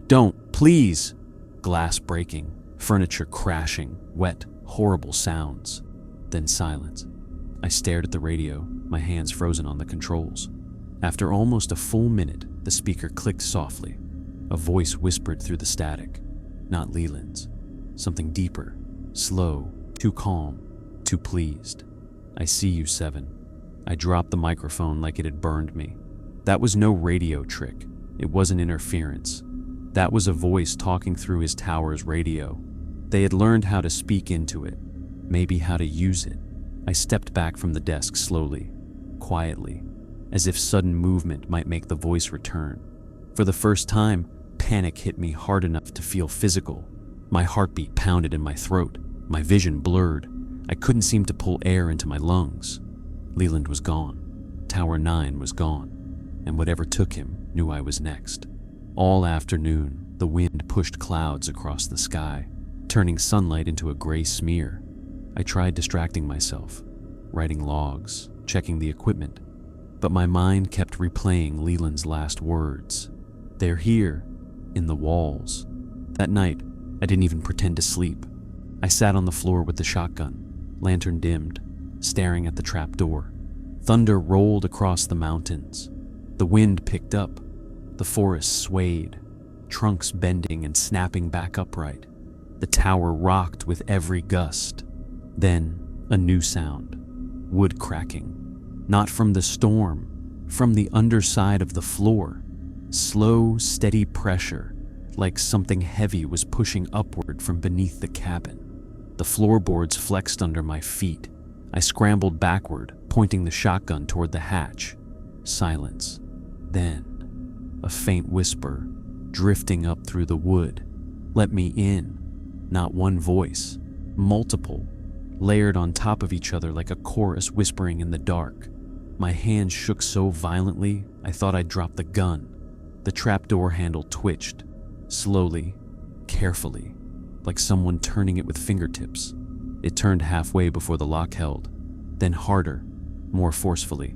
S1: don't, please. Glass breaking, furniture crashing, wet, horrible sounds. Then silence. I stared at the radio, my hands frozen on the controls. After almost a full minute, the speaker clicked softly. A voice whispered through the static. Not Leland's. Something deeper, slow, too calm, too pleased. I see you, 7. I dropped the microphone like it had burned me. That was no radio trick. It wasn't interference. That was a voice talking through his tower's radio. They had learned how to speak into it, maybe how to use it. I stepped back from the desk slowly, quietly, as if sudden movement might make the voice return. For the first time, panic hit me hard enough to feel physical. My heartbeat pounded in my throat, my vision blurred. I couldn't seem to pull air into my lungs. Leland was gone. Tower 9 was gone. And whatever took him knew I was next. All afternoon, the wind pushed clouds across the sky, turning sunlight into a gray smear. I tried distracting myself, writing logs, checking the equipment, but my mind kept replaying Leland's last words. They're here, in the walls. That night, I didn't even pretend to sleep. I sat on the floor with the shotgun, lantern dimmed, staring at the trap door. Thunder rolled across the mountains. The wind picked up. The forest swayed, trunks bending and snapping back upright. The tower rocked with every gust. Then, a new sound. Wood cracking. Not from the storm, from the underside of the floor. Slow, steady pressure, like something heavy was pushing upward from beneath the cabin. The floorboards flexed under my feet. I scrambled backward, pointing the shotgun toward the hatch. Silence. Then, a faint whisper, drifting up through the wood. Let me in. Not one voice, multiple, layered on top of each other like a chorus whispering in the dark. My hand shook so violently, I thought I'd dropped the gun. The trapdoor handle twitched, slowly, carefully, like someone turning it with fingertips. It turned halfway before the lock held, then harder, more forcefully.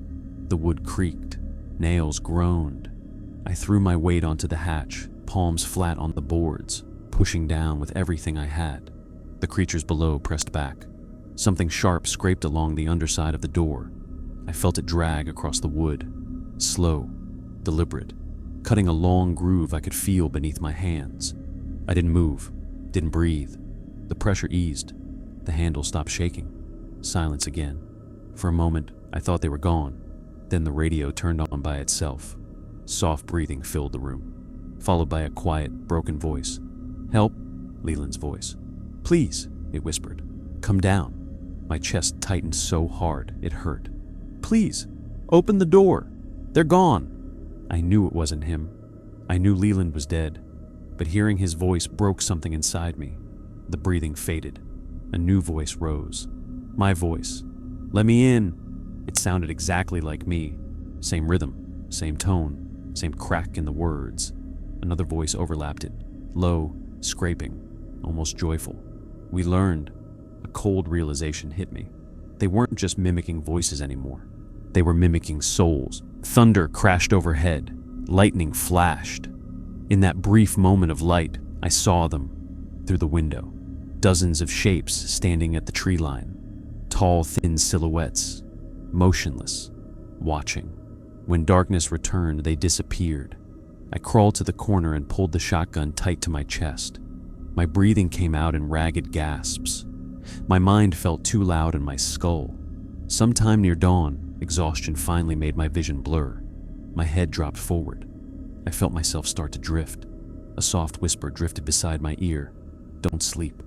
S1: The wood creaked, nails groaned. I threw my weight onto the hatch, palms flat on the boards, pushing down with everything I had. The creatures below pressed back. Something sharp scraped along the underside of the door. I felt it drag across the wood, slow, deliberate, cutting a long groove I could feel beneath my hands. I didn't move, didn't breathe. The pressure eased. The handle stopped shaking. Silence again. For a moment, I thought they were gone. Then the radio turned on by itself. Soft breathing filled the room, followed by a quiet, broken voice. "Help," Leland's voice. "Please," it whispered. "Come down." My chest tightened so hard it hurt. "Please, open the door. They're gone." I knew it wasn't him. I knew Leland was dead, but hearing his voice broke something inside me. The breathing faded. A new voice rose. My voice. "Let me in." It sounded exactly like me. Same rhythm, same tone, same crack in the words. Another voice overlapped it, low, scraping, almost joyful. "We learned." A cold realization hit me. They weren't just mimicking voices anymore. They were mimicking souls. Thunder crashed overhead. Lightning flashed. In that brief moment of light, I saw them through the window. Dozens of shapes standing at the tree line. Tall, thin silhouettes, motionless, watching. When darkness returned, they disappeared. I crawled to the corner and pulled the shotgun tight to my chest. My breathing came out in ragged gasps. My mind felt too loud in my skull. Sometime near dawn, exhaustion finally made my vision blur. My head dropped forward. I felt myself start to drift. A soft whisper drifted beside my ear. "Don't sleep."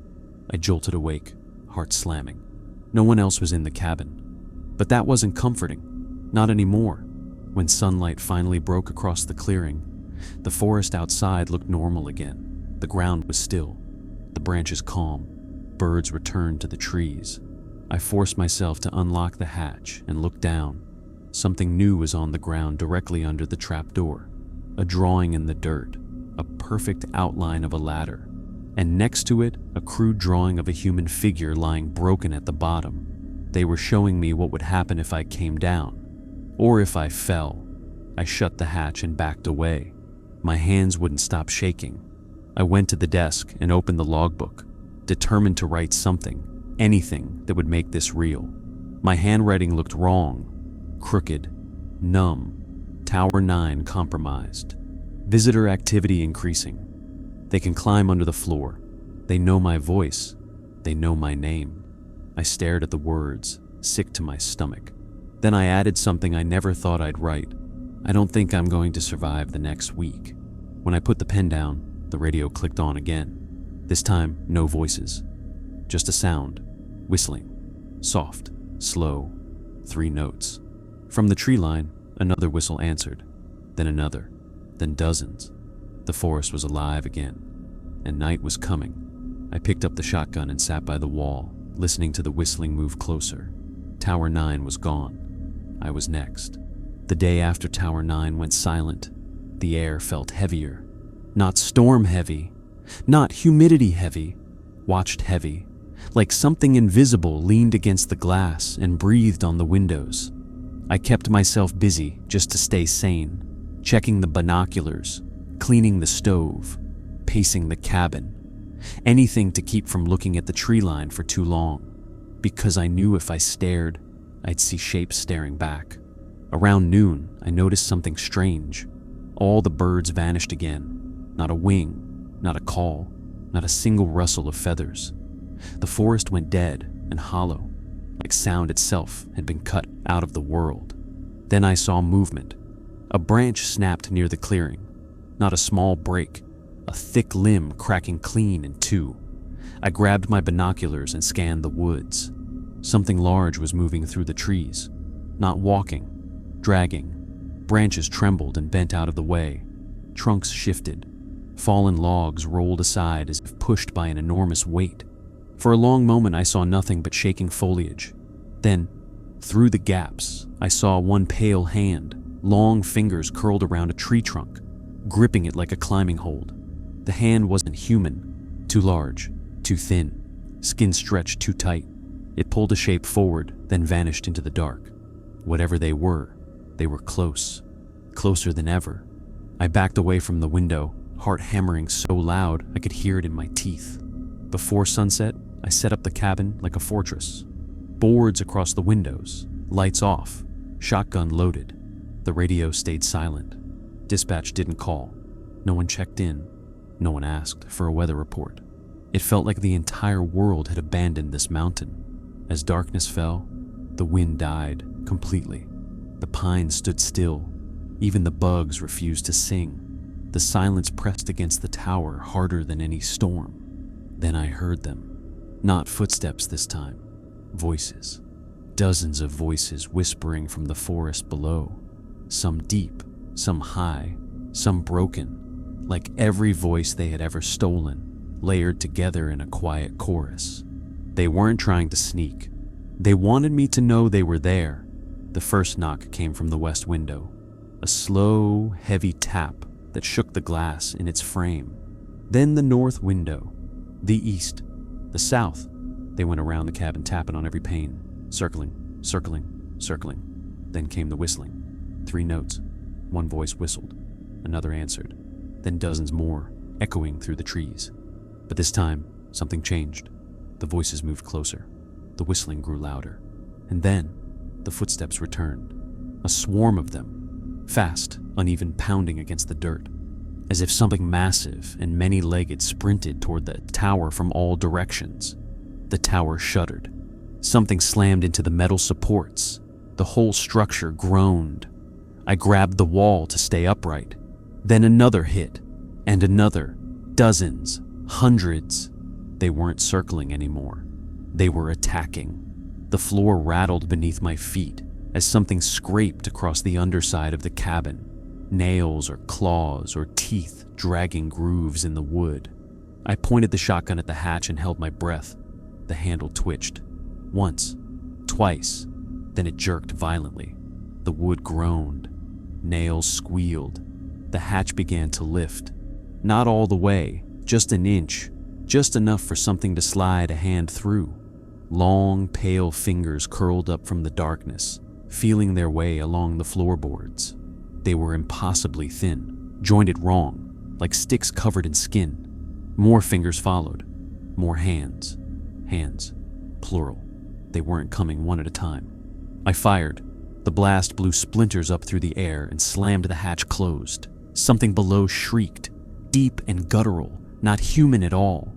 S1: I jolted awake, heart slamming. No one else was in the cabin. But that wasn't comforting. Not anymore. When sunlight finally broke across the clearing, the forest outside looked normal again. The ground was still, the branches calm. Birds returned to the trees. I forced myself to unlock the hatch and look down. Something new was on the ground directly under the trapdoor. A drawing in the dirt, a perfect outline of a ladder, and next to it, a crude drawing of a human figure lying broken at the bottom. They were showing me what would happen if I came down, or if I fell. I shut the hatch and backed away. My hands wouldn't stop shaking. I went to the desk and opened the logbook, determined to write something, anything that would make this real. My handwriting looked wrong, crooked, numb. Tower 9 compromised. Visitor activity increasing. They can climb under the floor. They know my voice. They know my name. I stared at the words, sick to my stomach. Then I added something I never thought I'd write. "I don't think I'm going to survive the next week." When I put the pen down, the radio clicked on again. This time, no voices. Just a sound, whistling, soft, slow, 3 notes. From the tree line, another whistle answered, then another, then dozens. The forest was alive again, and night was coming. I picked up the shotgun and sat by the wall, listening to the whistling move closer. Tower 9 was gone. I was next. The day after Tower 9 went silent, the air felt heavier. Not storm heavy, not humidity heavy, watched heavy, like something invisible leaned against the glass and breathed on the windows. I kept myself busy just to stay sane, checking the binoculars, cleaning the stove, pacing the cabin. Anything to keep from looking at the tree line for too long, because I knew if I stared, I'd see shapes staring back. Around noon, I noticed something strange. All the birds vanished again. Not a wing, not a call, not a single rustle of feathers. The forest went dead and hollow, like sound itself had been cut out of the world. Then I saw movement. A branch snapped near the clearing. Not a small break, a thick limb cracking clean in two. I grabbed my binoculars and scanned the woods. Something large was moving through the trees, not walking, dragging. Branches trembled and bent out of the way. Trunks shifted. Fallen logs rolled aside as if pushed by an enormous weight. For a long moment I saw nothing but shaking foliage. Then, through the gaps, I saw one pale hand, long fingers curled around a tree trunk, gripping it like a climbing hold. The hand wasn't human, too large, too thin, skin stretched too tight. It pulled a shape forward, then vanished into the dark. Whatever they were close, closer than ever. I backed away from the window, heart hammering so loud I could hear it in my teeth. Before sunset, I set up the cabin like a fortress. Boards across the windows, lights off, shotgun loaded. The radio stayed silent. Dispatch didn't call. No one checked in. No one asked for a weather report. It felt like the entire world had abandoned this mountain. As darkness fell, the wind died completely. The pines stood still. Even the bugs refused to sing. The silence pressed against the tower harder than any storm. Then I heard them. Not footsteps this time. Voices. Dozens of voices whispering from the forest below. Some deep, some high, some broken, like every voice they had ever stolen, layered together in a quiet chorus. They weren't trying to sneak. They wanted me to know they were there. The first knock came from the west window. A slow, heavy tap that shook the glass in its frame. Then the north window, the east, the south. They went around the cabin tapping on every pane, circling, circling, circling. Then came the whistling. 3 notes. One voice whistled. Another answered. Then dozens more, echoing through the trees. But this time, something changed. The voices moved closer. The whistling grew louder. And then, the footsteps returned. A swarm of them, fast, uneven pounding against the dirt, as if something massive and many-legged sprinted toward the tower from all directions. The tower shuddered. Something slammed into the metal supports. The whole structure groaned. I grabbed the wall to stay upright. Then another hit, and another. Dozens, hundreds. They weren't circling anymore. They were attacking. The floor rattled beneath my feet as something scraped across the underside of the cabin. Nails or claws or teeth dragging grooves in the wood. I pointed the shotgun at the hatch and held my breath. The handle twitched. Once, twice, then it jerked violently. The wood groaned. Nails squealed. The hatch began to lift. Not all the way, just an inch, just enough for something to slide a hand through. Long, pale fingers curled up from the darkness, feeling their way along the floorboards. They were impossibly thin, jointed wrong, like sticks covered in skin. More fingers followed. More hands. Hands. Plural. They weren't coming one at a time. I fired. The blast blew splinters up through the air and slammed the hatch closed. Something below shrieked, deep and guttural, not human at all.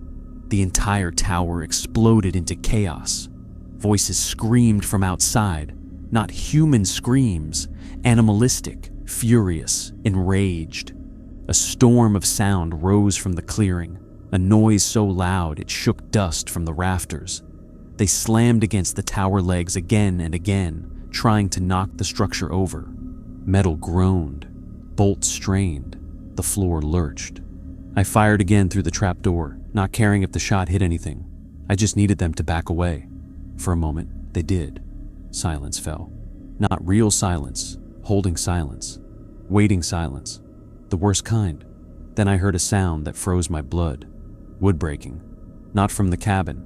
S1: The entire tower exploded into chaos. Voices screamed from outside, not human screams, animalistic, furious, enraged. A storm of sound rose from the clearing, a noise so loud it shook dust from the rafters. They slammed against the tower legs again and again, trying to knock the structure over. Metal groaned, bolts strained, the floor lurched. I fired again through the trapdoor, not caring if the shot hit anything. I just needed them to back away. For a moment, they did. Silence fell. Not real silence, holding silence, waiting silence, the worst kind. Then I heard a sound that froze my blood. Wood breaking. Not from the cabin,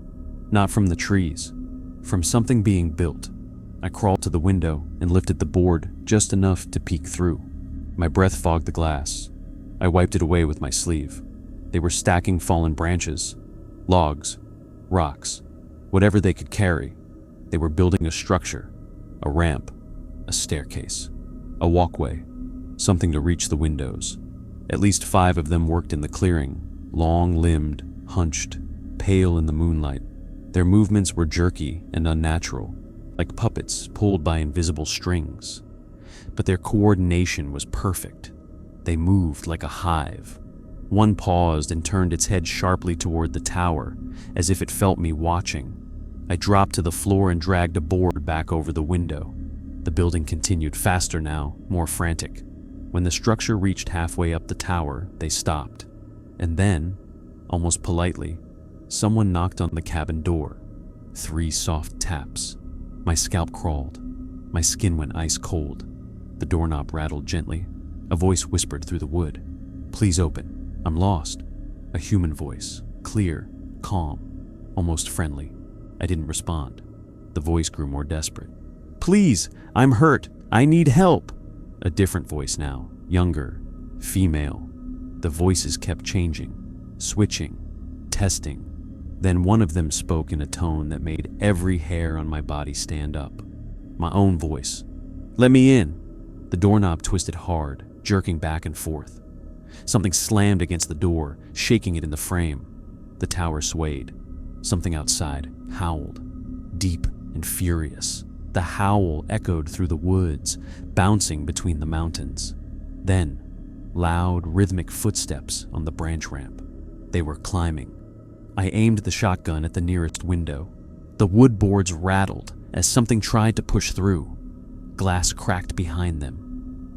S1: not from the trees, from something being built. I crawled to the window and lifted the board just enough to peek through. My breath fogged the glass. I wiped it away with my sleeve. They were stacking fallen branches, logs, rocks, whatever they could carry. They were building a structure, a ramp, a staircase, a walkway, something to reach the windows. At least 5 of them worked in the clearing, long-limbed, hunched, pale in the moonlight. Their movements were jerky and unnatural, like puppets pulled by invisible strings. But their coordination was perfect. They moved like a hive. One paused and turned its head sharply toward the tower, as if it felt me watching. I dropped to the floor and dragged a board back over the window. The building continued, faster now, more frantic. When the structure reached halfway up the tower, they stopped. And then, almost politely, someone knocked on the cabin door. 3 soft taps. My scalp crawled. My skin went ice cold. The doorknob rattled gently. A voice whispered through the wood. "Please open. I'm lost." A human voice, clear, calm, almost friendly. I didn't respond. The voice grew more desperate. "Please, I'm hurt. I need help." A different voice now, younger, female. The voices kept changing, switching, testing. Then one of them spoke in a tone that made every hair on my body stand up. My own voice. "Let me in." The doorknob twisted hard, jerking back and forth. Something slammed against the door, shaking it in the frame. The tower swayed. Something outside howled, deep and furious. The howl echoed through the woods, bouncing between the mountains. Then, loud, rhythmic footsteps on the branch ramp. They were climbing. I aimed the shotgun at the nearest window. The wood boards rattled as something tried to push through. Glass cracked behind them.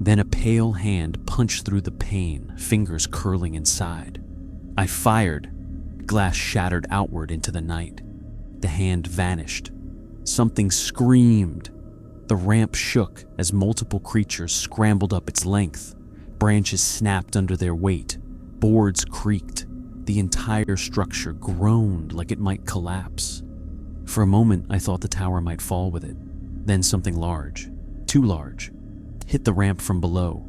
S1: Then a pale hand punched through the pane, fingers curling inside. I fired. Glass shattered outward into the night. The hand vanished. Something screamed. The ramp shook as multiple creatures scrambled up its length. Branches snapped under their weight. Boards creaked. The entire structure groaned like it might collapse. For a moment, I thought the tower might fall with it. Then something large, too large, hit the ramp from below.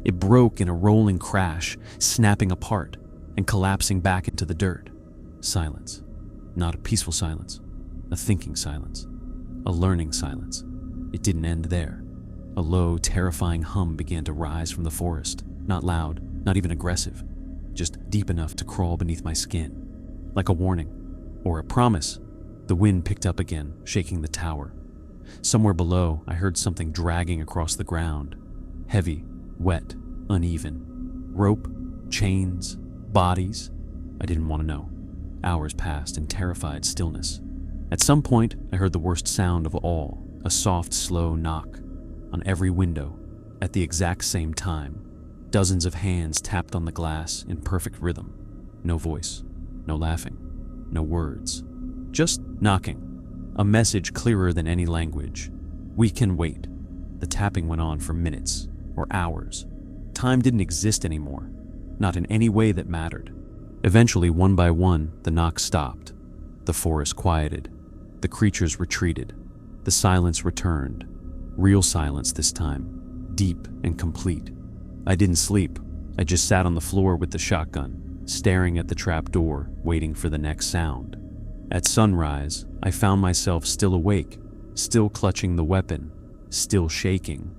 S1: It broke in a rolling crash, snapping apart and collapsing back into the dirt. Silence. Not a peaceful silence. A thinking silence. A learning silence. It didn't end there. A low, terrifying hum began to rise from the forest. Not loud, not even aggressive. Just deep enough to crawl beneath my skin. Like a warning. Or a promise. The wind picked up again, shaking the tower. Somewhere below, I heard something dragging across the ground. Heavy, wet, uneven. Rope, chains, bodies. I didn't want to know. Hours passed in terrified stillness. At some point, I heard the worst sound of all. A soft, slow knock on every window at the exact same time. Dozens of hands tapped on the glass in perfect rhythm. No voice, no laughing, no words. Just knocking. A message clearer than any language. "We can wait." The tapping went on for minutes or hours. Time didn't exist anymore, not in any way that mattered. Eventually, one by one, the knocks stopped. The forest quieted. The creatures retreated. The silence returned. Real silence this time, deep and complete. I didn't sleep. I just sat on the floor with the shotgun, staring at the trap door, waiting for the next sound. At sunrise, I found myself still awake, still clutching the weapon, still shaking.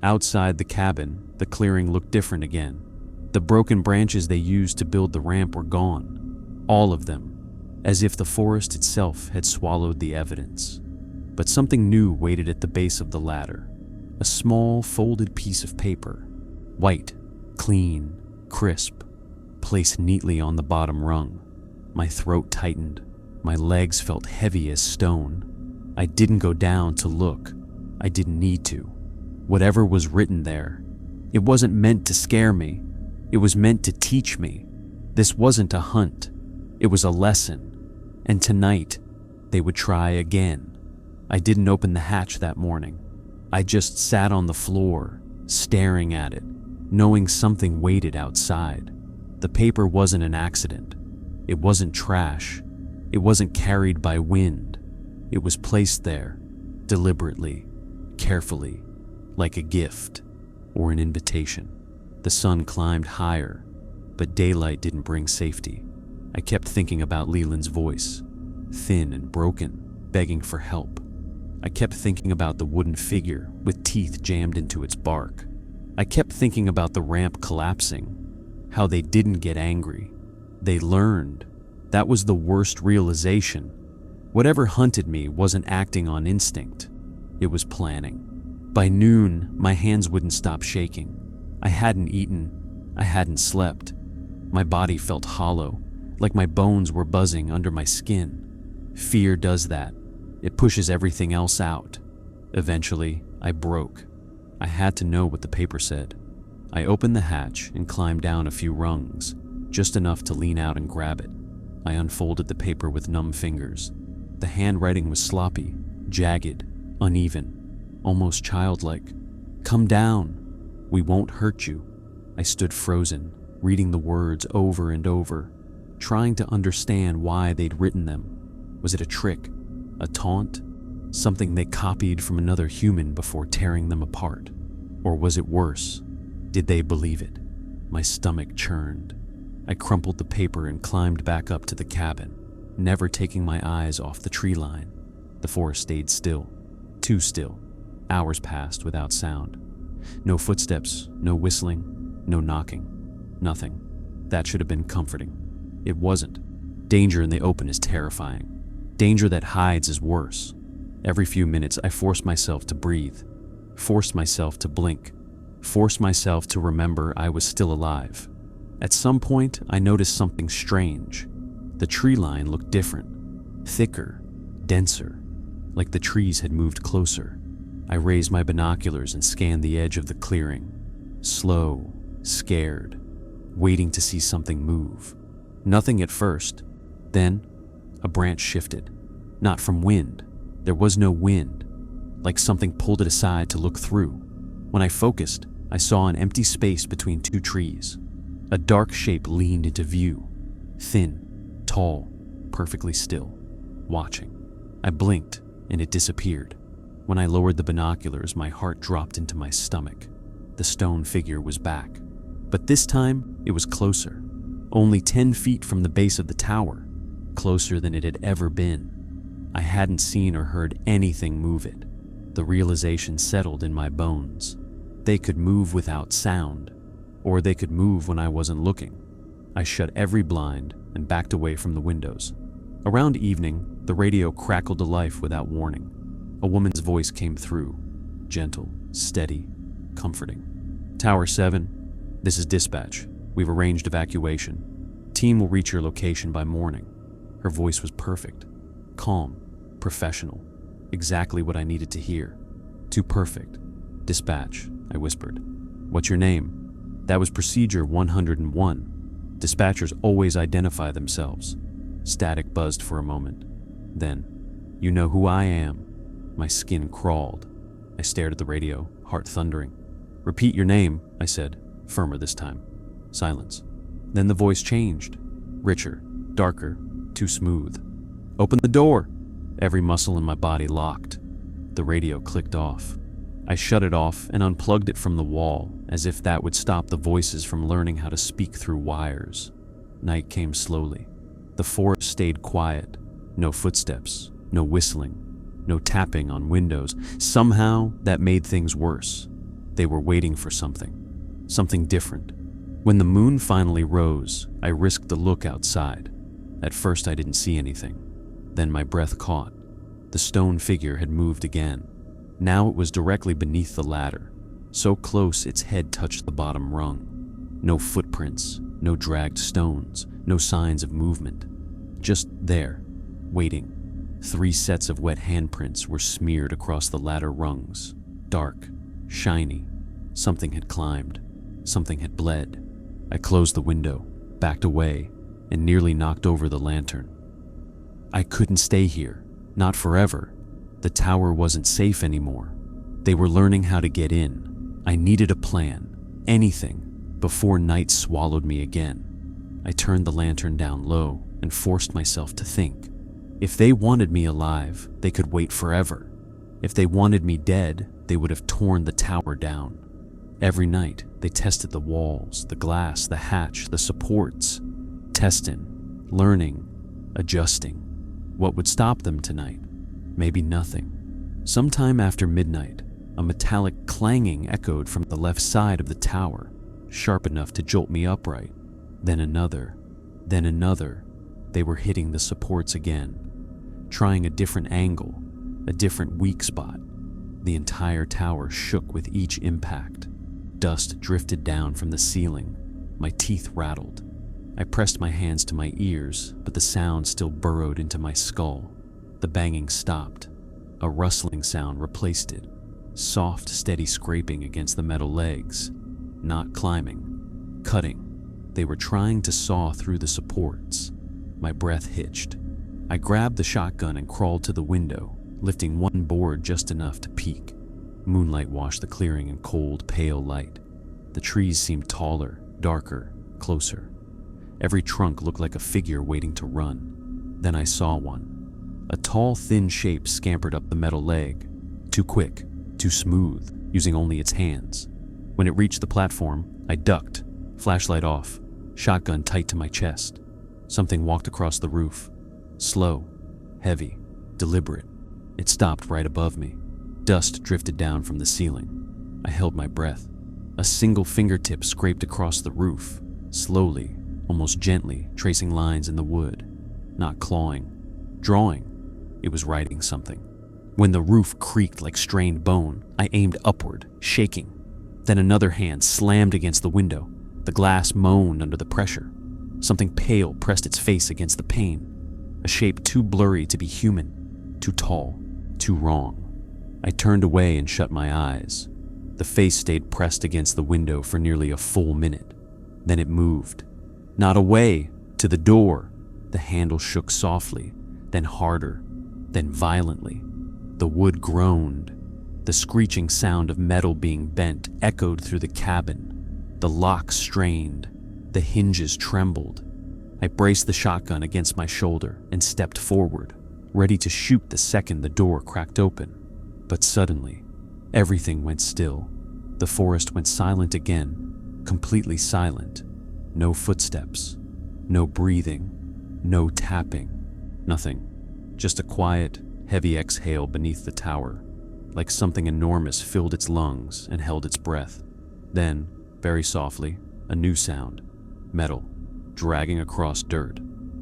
S1: Outside the cabin, the clearing looked different again. The broken branches they used to build the ramp were gone. All of them, as if the forest itself had swallowed the evidence. But something new waited at the base of the ladder. A small, folded piece of paper. White, clean, crisp, placed neatly on the bottom rung. My throat tightened. My legs felt heavy as stone. I didn't go down to look. I didn't need to. Whatever was written there, it wasn't meant to scare me. It was meant to teach me. This wasn't a hunt. It was a lesson. And tonight, they would try again. I didn't open the hatch that morning. I just sat on the floor, staring at it, knowing something waited outside. The paper wasn't an accident. It wasn't trash. It wasn't carried by wind. It was placed there, deliberately, carefully, like a gift or an invitation. The sun climbed higher, but daylight didn't bring safety. I kept thinking about Leland's voice, thin and broken, begging for help. I kept thinking about the wooden figure with teeth jammed into its bark. I kept thinking about the ramp collapsing, how they didn't get angry. They learned. That was the worst realization. Whatever hunted me wasn't acting on instinct. It was planning. By noon, my hands wouldn't stop shaking. I hadn't eaten. I hadn't slept. My body felt hollow, like my bones were buzzing under my skin. Fear does that. It pushes everything else out. Eventually, I broke. I had to know what the paper said. I opened the hatch and climbed down a few rungs, just enough to lean out and grab it. I unfolded the paper with numb fingers. The handwriting was sloppy, jagged, uneven, almost childlike. "Come down. We won't hurt you." I stood frozen, reading the words over and over, trying to understand why they'd written them. Was it a trick? A taunt? Something they copied from another human before tearing them apart? Or was it worse? Did they believe it? My stomach churned. I crumpled the paper and climbed back up to the cabin, never taking my eyes off the tree line. The forest stayed still. Too still. Hours passed without sound. No footsteps, no whistling, no knocking. Nothing. That should have been comforting. It wasn't. Danger in the open is terrifying. Danger that hides is worse. Every few minutes, I forced myself to breathe, forced myself to blink, forced myself to remember I was still alive. At some point, I noticed something strange. The tree line looked different, thicker, denser, like the trees had moved closer. I raised my binoculars and scanned the edge of the clearing, slow, scared, waiting to see something move. Nothing at first. Then, a branch shifted. Not from wind. There was no wind. Like something pulled it aside to look through. When I focused, I saw an empty space between two trees. A dark shape leaned into view. Thin, tall, perfectly still, watching. I blinked, and it disappeared. When I lowered the binoculars, my heart dropped into my stomach. The stone figure was back. But this time, it was closer. Only 10 feet from the base of the tower. Closer than it had ever been. I hadn't seen or heard anything move it. The realization settled in my bones. They could move without sound, or they could move when I wasn't looking. I shut every blind and backed away from the windows. Around evening, the radio crackled to life without warning. A woman's voice came through, gentle, steady, comforting. "Tower 7, this is dispatch. We've arranged evacuation. Team will reach your location by morning." Her voice was perfect, calm, professional, exactly what I needed to hear. Too perfect. "Dispatch," I whispered. "What's your name?" That was procedure 101. Dispatchers always identify themselves. Static buzzed for a moment. Then, "You know who I am." My skin crawled. I stared at the radio, heart thundering. "Repeat your name," I said, firmer this time. Silence. Then the voice changed. Richer, darker, too smooth. "Open the door!" Every muscle in my body locked. The radio clicked off. I shut it off and unplugged it from the wall, as if that would stop the voices from learning how to speak through wires. Night came slowly. The forest stayed quiet. No footsteps, no whistling, no tapping on windows. Somehow, that made things worse. They were waiting for something different. When the moon finally rose, I risked a look outside. At first, I didn't see anything. Then my breath caught. The stone figure had moved again. Now it was directly beneath the ladder, so close its head touched the bottom rung. No footprints, no dragged stones, no signs of movement. Just there, waiting. 3 sets of wet handprints were smeared across the ladder rungs. Dark, shiny. Something had climbed. Something had bled. I closed the window, backed away, and nearly knocked over the lantern. I couldn't stay here. Not forever. The tower wasn't safe anymore. They were learning how to get in. I needed a plan. Anything. Before night swallowed me again. I turned the lantern down low and forced myself to think. If they wanted me alive, they could wait forever. If they wanted me dead, they would have torn the tower down. Every night, they tested the walls, the glass, the hatch, the supports. Testing, learning, adjusting. What would stop them tonight? Maybe nothing. Sometime after midnight, a metallic clanging echoed from the left side of the tower, sharp enough to jolt me upright. Then another. Then another. They were hitting the supports again, trying a different angle, a different weak spot. The entire tower shook with each impact. Dust drifted down from the ceiling. My teeth rattled. I pressed my hands to my ears, but the sound still burrowed into my skull. The banging stopped. A rustling sound replaced it. Soft, steady scraping against the metal legs. Not climbing. Cutting. They were trying to saw through the supports. My breath hitched. I grabbed the shotgun and crawled to the window, lifting one board just enough to peek. Moonlight washed the clearing in cold, pale light. The trees seemed taller, darker, closer. Every trunk looked like a figure waiting to run. Then I saw one. A tall, thin shape scampered up the metal leg. Too quick, too smooth, using only its hands. When it reached the platform, I ducked, flashlight off, shotgun tight to my chest. Something walked across the roof. Slow, heavy, deliberate. It stopped right above me. Dust drifted down from the ceiling. I held my breath. A single fingertip scraped across the roof, slowly, almost gently, tracing lines in the wood. Not clawing, drawing. It was writing something. When the roof creaked like strained bone, I aimed upward, shaking. Then another hand slammed against the window. The glass moaned under the pressure. Something pale pressed its face against the pane. A shape too blurry to be human, too tall, too wrong. I turned away and shut my eyes. The face stayed pressed against the window for nearly a full minute. Then it moved. Not away, to the door. The handle shook softly, then harder, then violently. The wood groaned. The screeching sound of metal being bent echoed through the cabin. The lock strained. The hinges trembled. I braced the shotgun against my shoulder and stepped forward, ready to shoot the second the door cracked open. But suddenly, everything went still. The forest went silent again, completely silent. No footsteps, no breathing, no tapping, nothing. Just a quiet, heavy exhale beneath the tower, like something enormous filled its lungs and held its breath. Then, very softly, a new sound. Metal, dragging across dirt.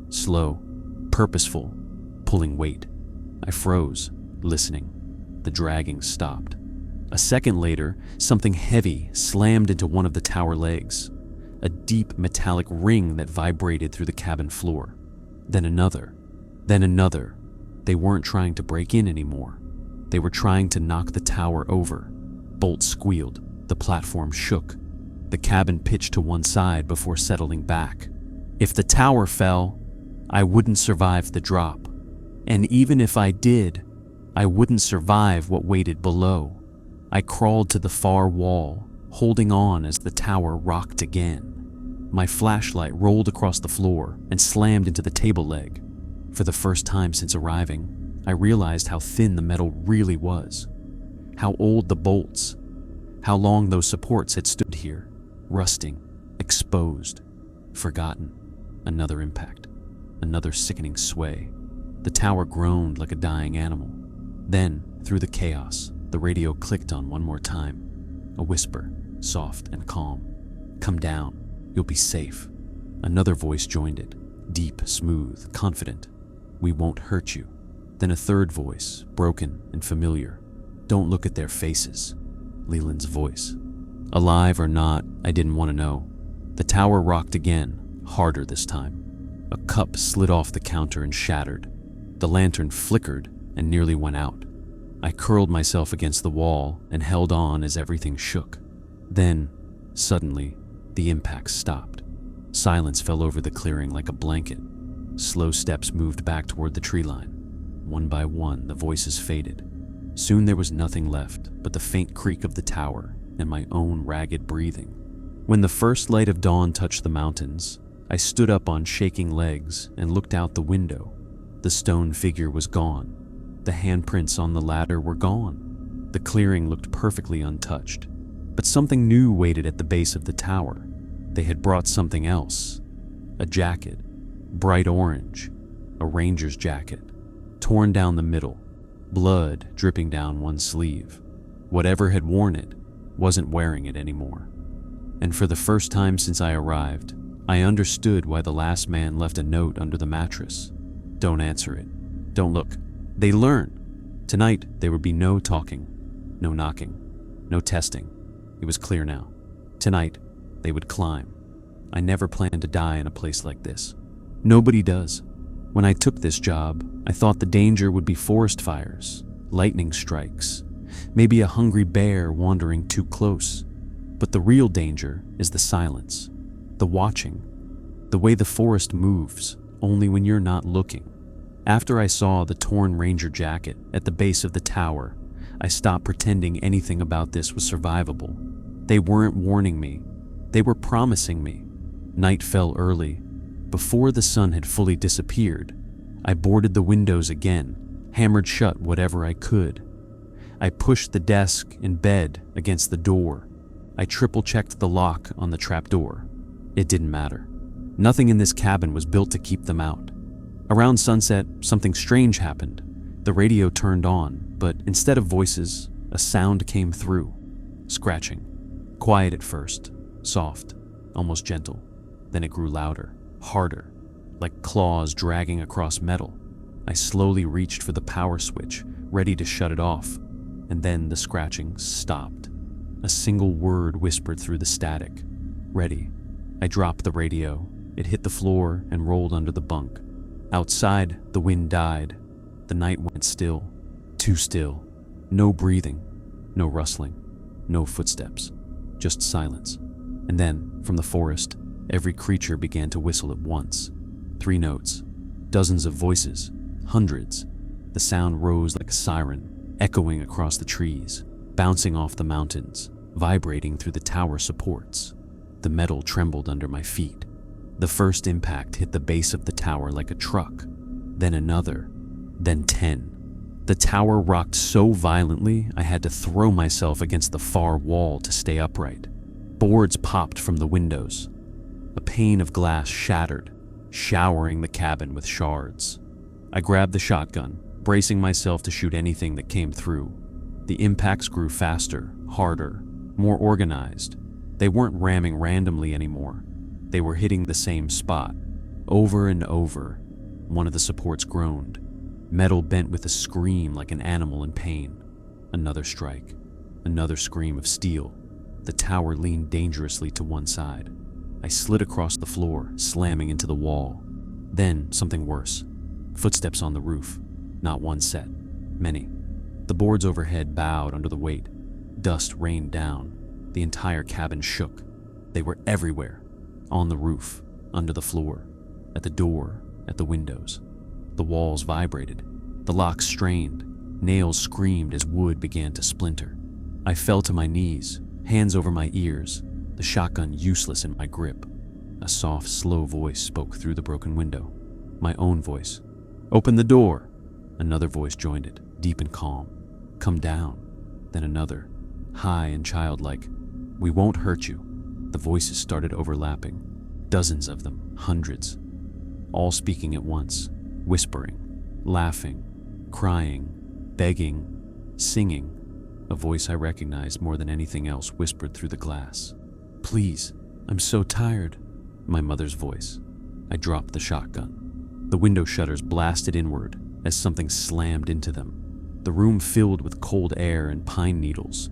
S1: Slow, purposeful, pulling weight. I froze, listening. The dragging stopped. A second later, something heavy slammed into one of the tower legs. A deep metallic ring that vibrated through the cabin floor. Then another. Then another. They weren't trying to break in anymore. They were trying to knock the tower over. Bolts squealed. The platform shook. The cabin pitched to one side before settling back. If the tower fell, I wouldn't survive the drop. And even if I did, I wouldn't survive what waited below. I crawled to the far wall, holding on as the tower rocked again. My flashlight rolled across the floor and slammed into the table leg. For the first time since arriving, I realized how thin the metal really was. How old the bolts. How long those supports had stood here, rusting, exposed, forgotten. Another impact. Another sickening sway. The tower groaned like a dying animal. Then, through the chaos, the radio clicked on one more time. A whisper, soft and calm. "Come down. You'll be safe." Another voice joined it, deep, smooth, confident. "We won't hurt you." Then a third voice, broken and familiar. "Don't look at their faces." Leland's voice. Alive or not, I didn't want to know. The tower rocked again, harder this time. A cup slid off the counter and shattered. The lantern flickered and nearly went out. I curled myself against the wall and held on as everything shook. Then, suddenly, the impact stopped. Silence fell over the clearing like a blanket. Slow steps moved back toward the tree line. One by one, the voices faded. Soon there was nothing left but the faint creak of the tower and my own ragged breathing. When the first light of dawn touched the mountains, I stood up on shaking legs and looked out the window. The stone figure was gone. The handprints on the ladder were gone. The clearing looked perfectly untouched. But something new waited at the base of the tower. They had brought something else. A jacket, bright orange, a ranger's jacket, torn down the middle, blood dripping down one sleeve. Whatever had worn it wasn't wearing it anymore. And for the first time since I arrived, I understood why the last man left a note under the mattress. Don't answer it. Don't look. They learn. Tonight, there would be no talking. No knocking. No testing. It was clear now. Tonight, they would climb. I never planned to die in a place like this. Nobody does. When I took this job, I thought the danger would be forest fires, lightning strikes, maybe a hungry bear wandering too close. But the real danger is the silence, the watching, the way the forest moves only when you're not looking. After I saw the torn ranger jacket at the base of the tower, I stopped pretending anything about this was survivable. They weren't warning me. They were promising me. Night fell early. Before the sun had fully disappeared, I boarded the windows again, hammered shut whatever I could. I pushed the desk and bed against the door. I triple-checked the lock on the trapdoor. It didn't matter. Nothing in this cabin was built to keep them out. Around sunset, something strange happened. The radio turned on, but instead of voices, a sound came through. Scratching. Quiet at first, soft, almost gentle. Then it grew louder, harder, like claws dragging across metal. I slowly reached for the power switch, ready to shut it off, and then the scratching stopped. A single word whispered through the static. Ready. I dropped the radio. It hit the floor and rolled under the bunk. Outside, the wind died. The night went still. Too still. No breathing. No rustling. No footsteps. Just silence. And then, from the forest, every creature began to whistle at once. 3 notes. Dozens of voices. Hundreds. The sound rose like a siren, echoing across the trees, bouncing off the mountains, vibrating through the tower supports. The metal trembled under my feet. The first impact hit the base of the tower like a truck, then another, then 10. The tower rocked so violently I had to throw myself against the far wall to stay upright. Boards popped from the windows. A pane of glass shattered, showering the cabin with shards. I grabbed the shotgun, bracing myself to shoot anything that came through. The impacts grew faster, harder, more organized. They weren't ramming randomly anymore. They were hitting the same spot, over and over. One of the supports groaned. Metal bent with a scream like an animal in pain. Another strike. Another scream of steel. The tower leaned dangerously to one side. I slid across the floor, slamming into the wall. Then, something worse. Footsteps on the roof. Not one set. Many. The boards overhead bowed under the weight. Dust rained down. The entire cabin shook. They were everywhere. On the roof, under the floor, at the door, at the windows. The walls vibrated. The locks strained. Nails screamed as wood began to splinter. I fell to my knees, hands over my ears, the shotgun useless in my grip. A soft, slow voice spoke through the broken window. My own voice. "Open the door!" Another voice joined it, deep and calm. "Come down." Then another, high and childlike. "We won't hurt you." The voices started overlapping. Dozens of them, hundreds. All speaking at once, whispering, laughing, crying, begging, singing. A voice I recognized more than anything else whispered through the glass. "Please, I'm so tired." My mother's voice. I dropped the shotgun. The window shutters blasted inward as something slammed into them. The room filled with cold air and pine needles.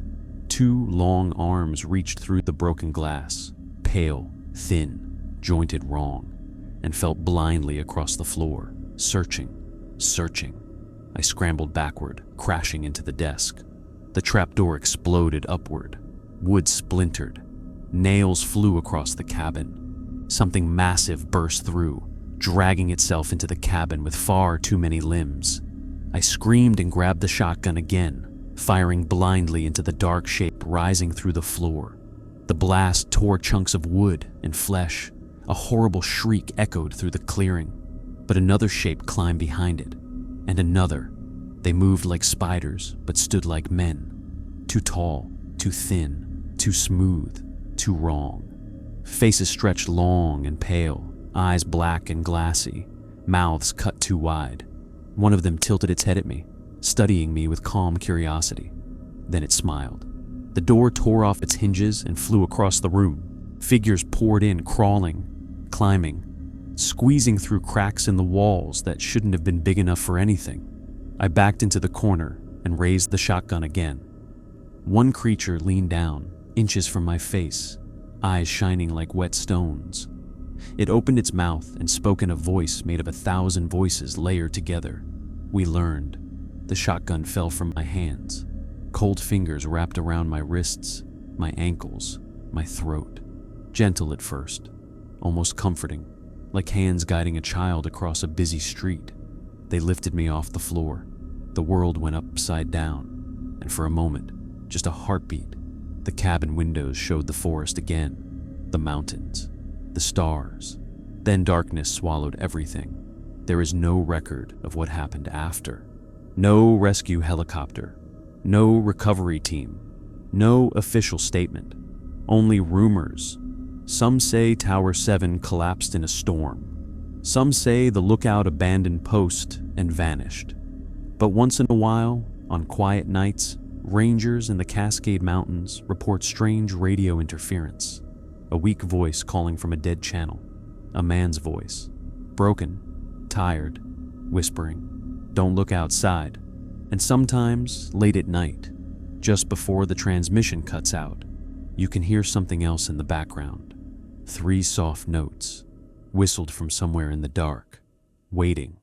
S1: 2 long arms reached through the broken glass, pale, thin, jointed wrong, and felt blindly across the floor, searching, searching. I scrambled backward, crashing into the desk. The trapdoor exploded upward. Wood splintered. Nails flew across the cabin. Something massive burst through, dragging itself into the cabin with far too many limbs. I screamed and grabbed the shotgun again, firing blindly into the dark shape rising through the floor. The blast tore chunks of wood and flesh. A horrible shriek echoed through the clearing. But another shape climbed behind it, and another. They moved like spiders, but stood like men. Too tall, too thin, too smooth, too wrong. Faces stretched long and pale, eyes black and glassy, mouths cut too wide. One of them tilted its head at me, studying me with calm curiosity. Then it smiled. The door tore off its hinges and flew across the room. Figures poured in, crawling, climbing, squeezing through cracks in the walls that shouldn't have been big enough for anything. I backed into the corner and raised the shotgun again. One creature leaned down, inches from my face, eyes shining like wet stones. It opened its mouth and spoke in a voice made of 1,000 voices layered together. We learned. The shotgun fell from my hands. Cold fingers wrapped around my wrists, my ankles, my throat. Gentle at first, almost comforting, like hands guiding a child across a busy street. They lifted me off the floor. The world went upside down, and for a moment, just a heartbeat, the cabin windows showed the forest again, the mountains, the stars. Then darkness swallowed everything. There is no record of what happened after. No rescue helicopter, no recovery team, no official statement, only rumors. Some say Tower 7 collapsed in a storm. Some say the lookout abandoned post and vanished. But once in a while, on quiet nights, rangers in the Cascade Mountains report strange radio interference. A weak voice calling from a dead channel. A man's voice. Broken, tired, whispering, "Don't look outside." And sometimes, late at night, just before the transmission cuts out, you can hear something else in the background. 3 soft notes, whistled from somewhere in the dark, waiting.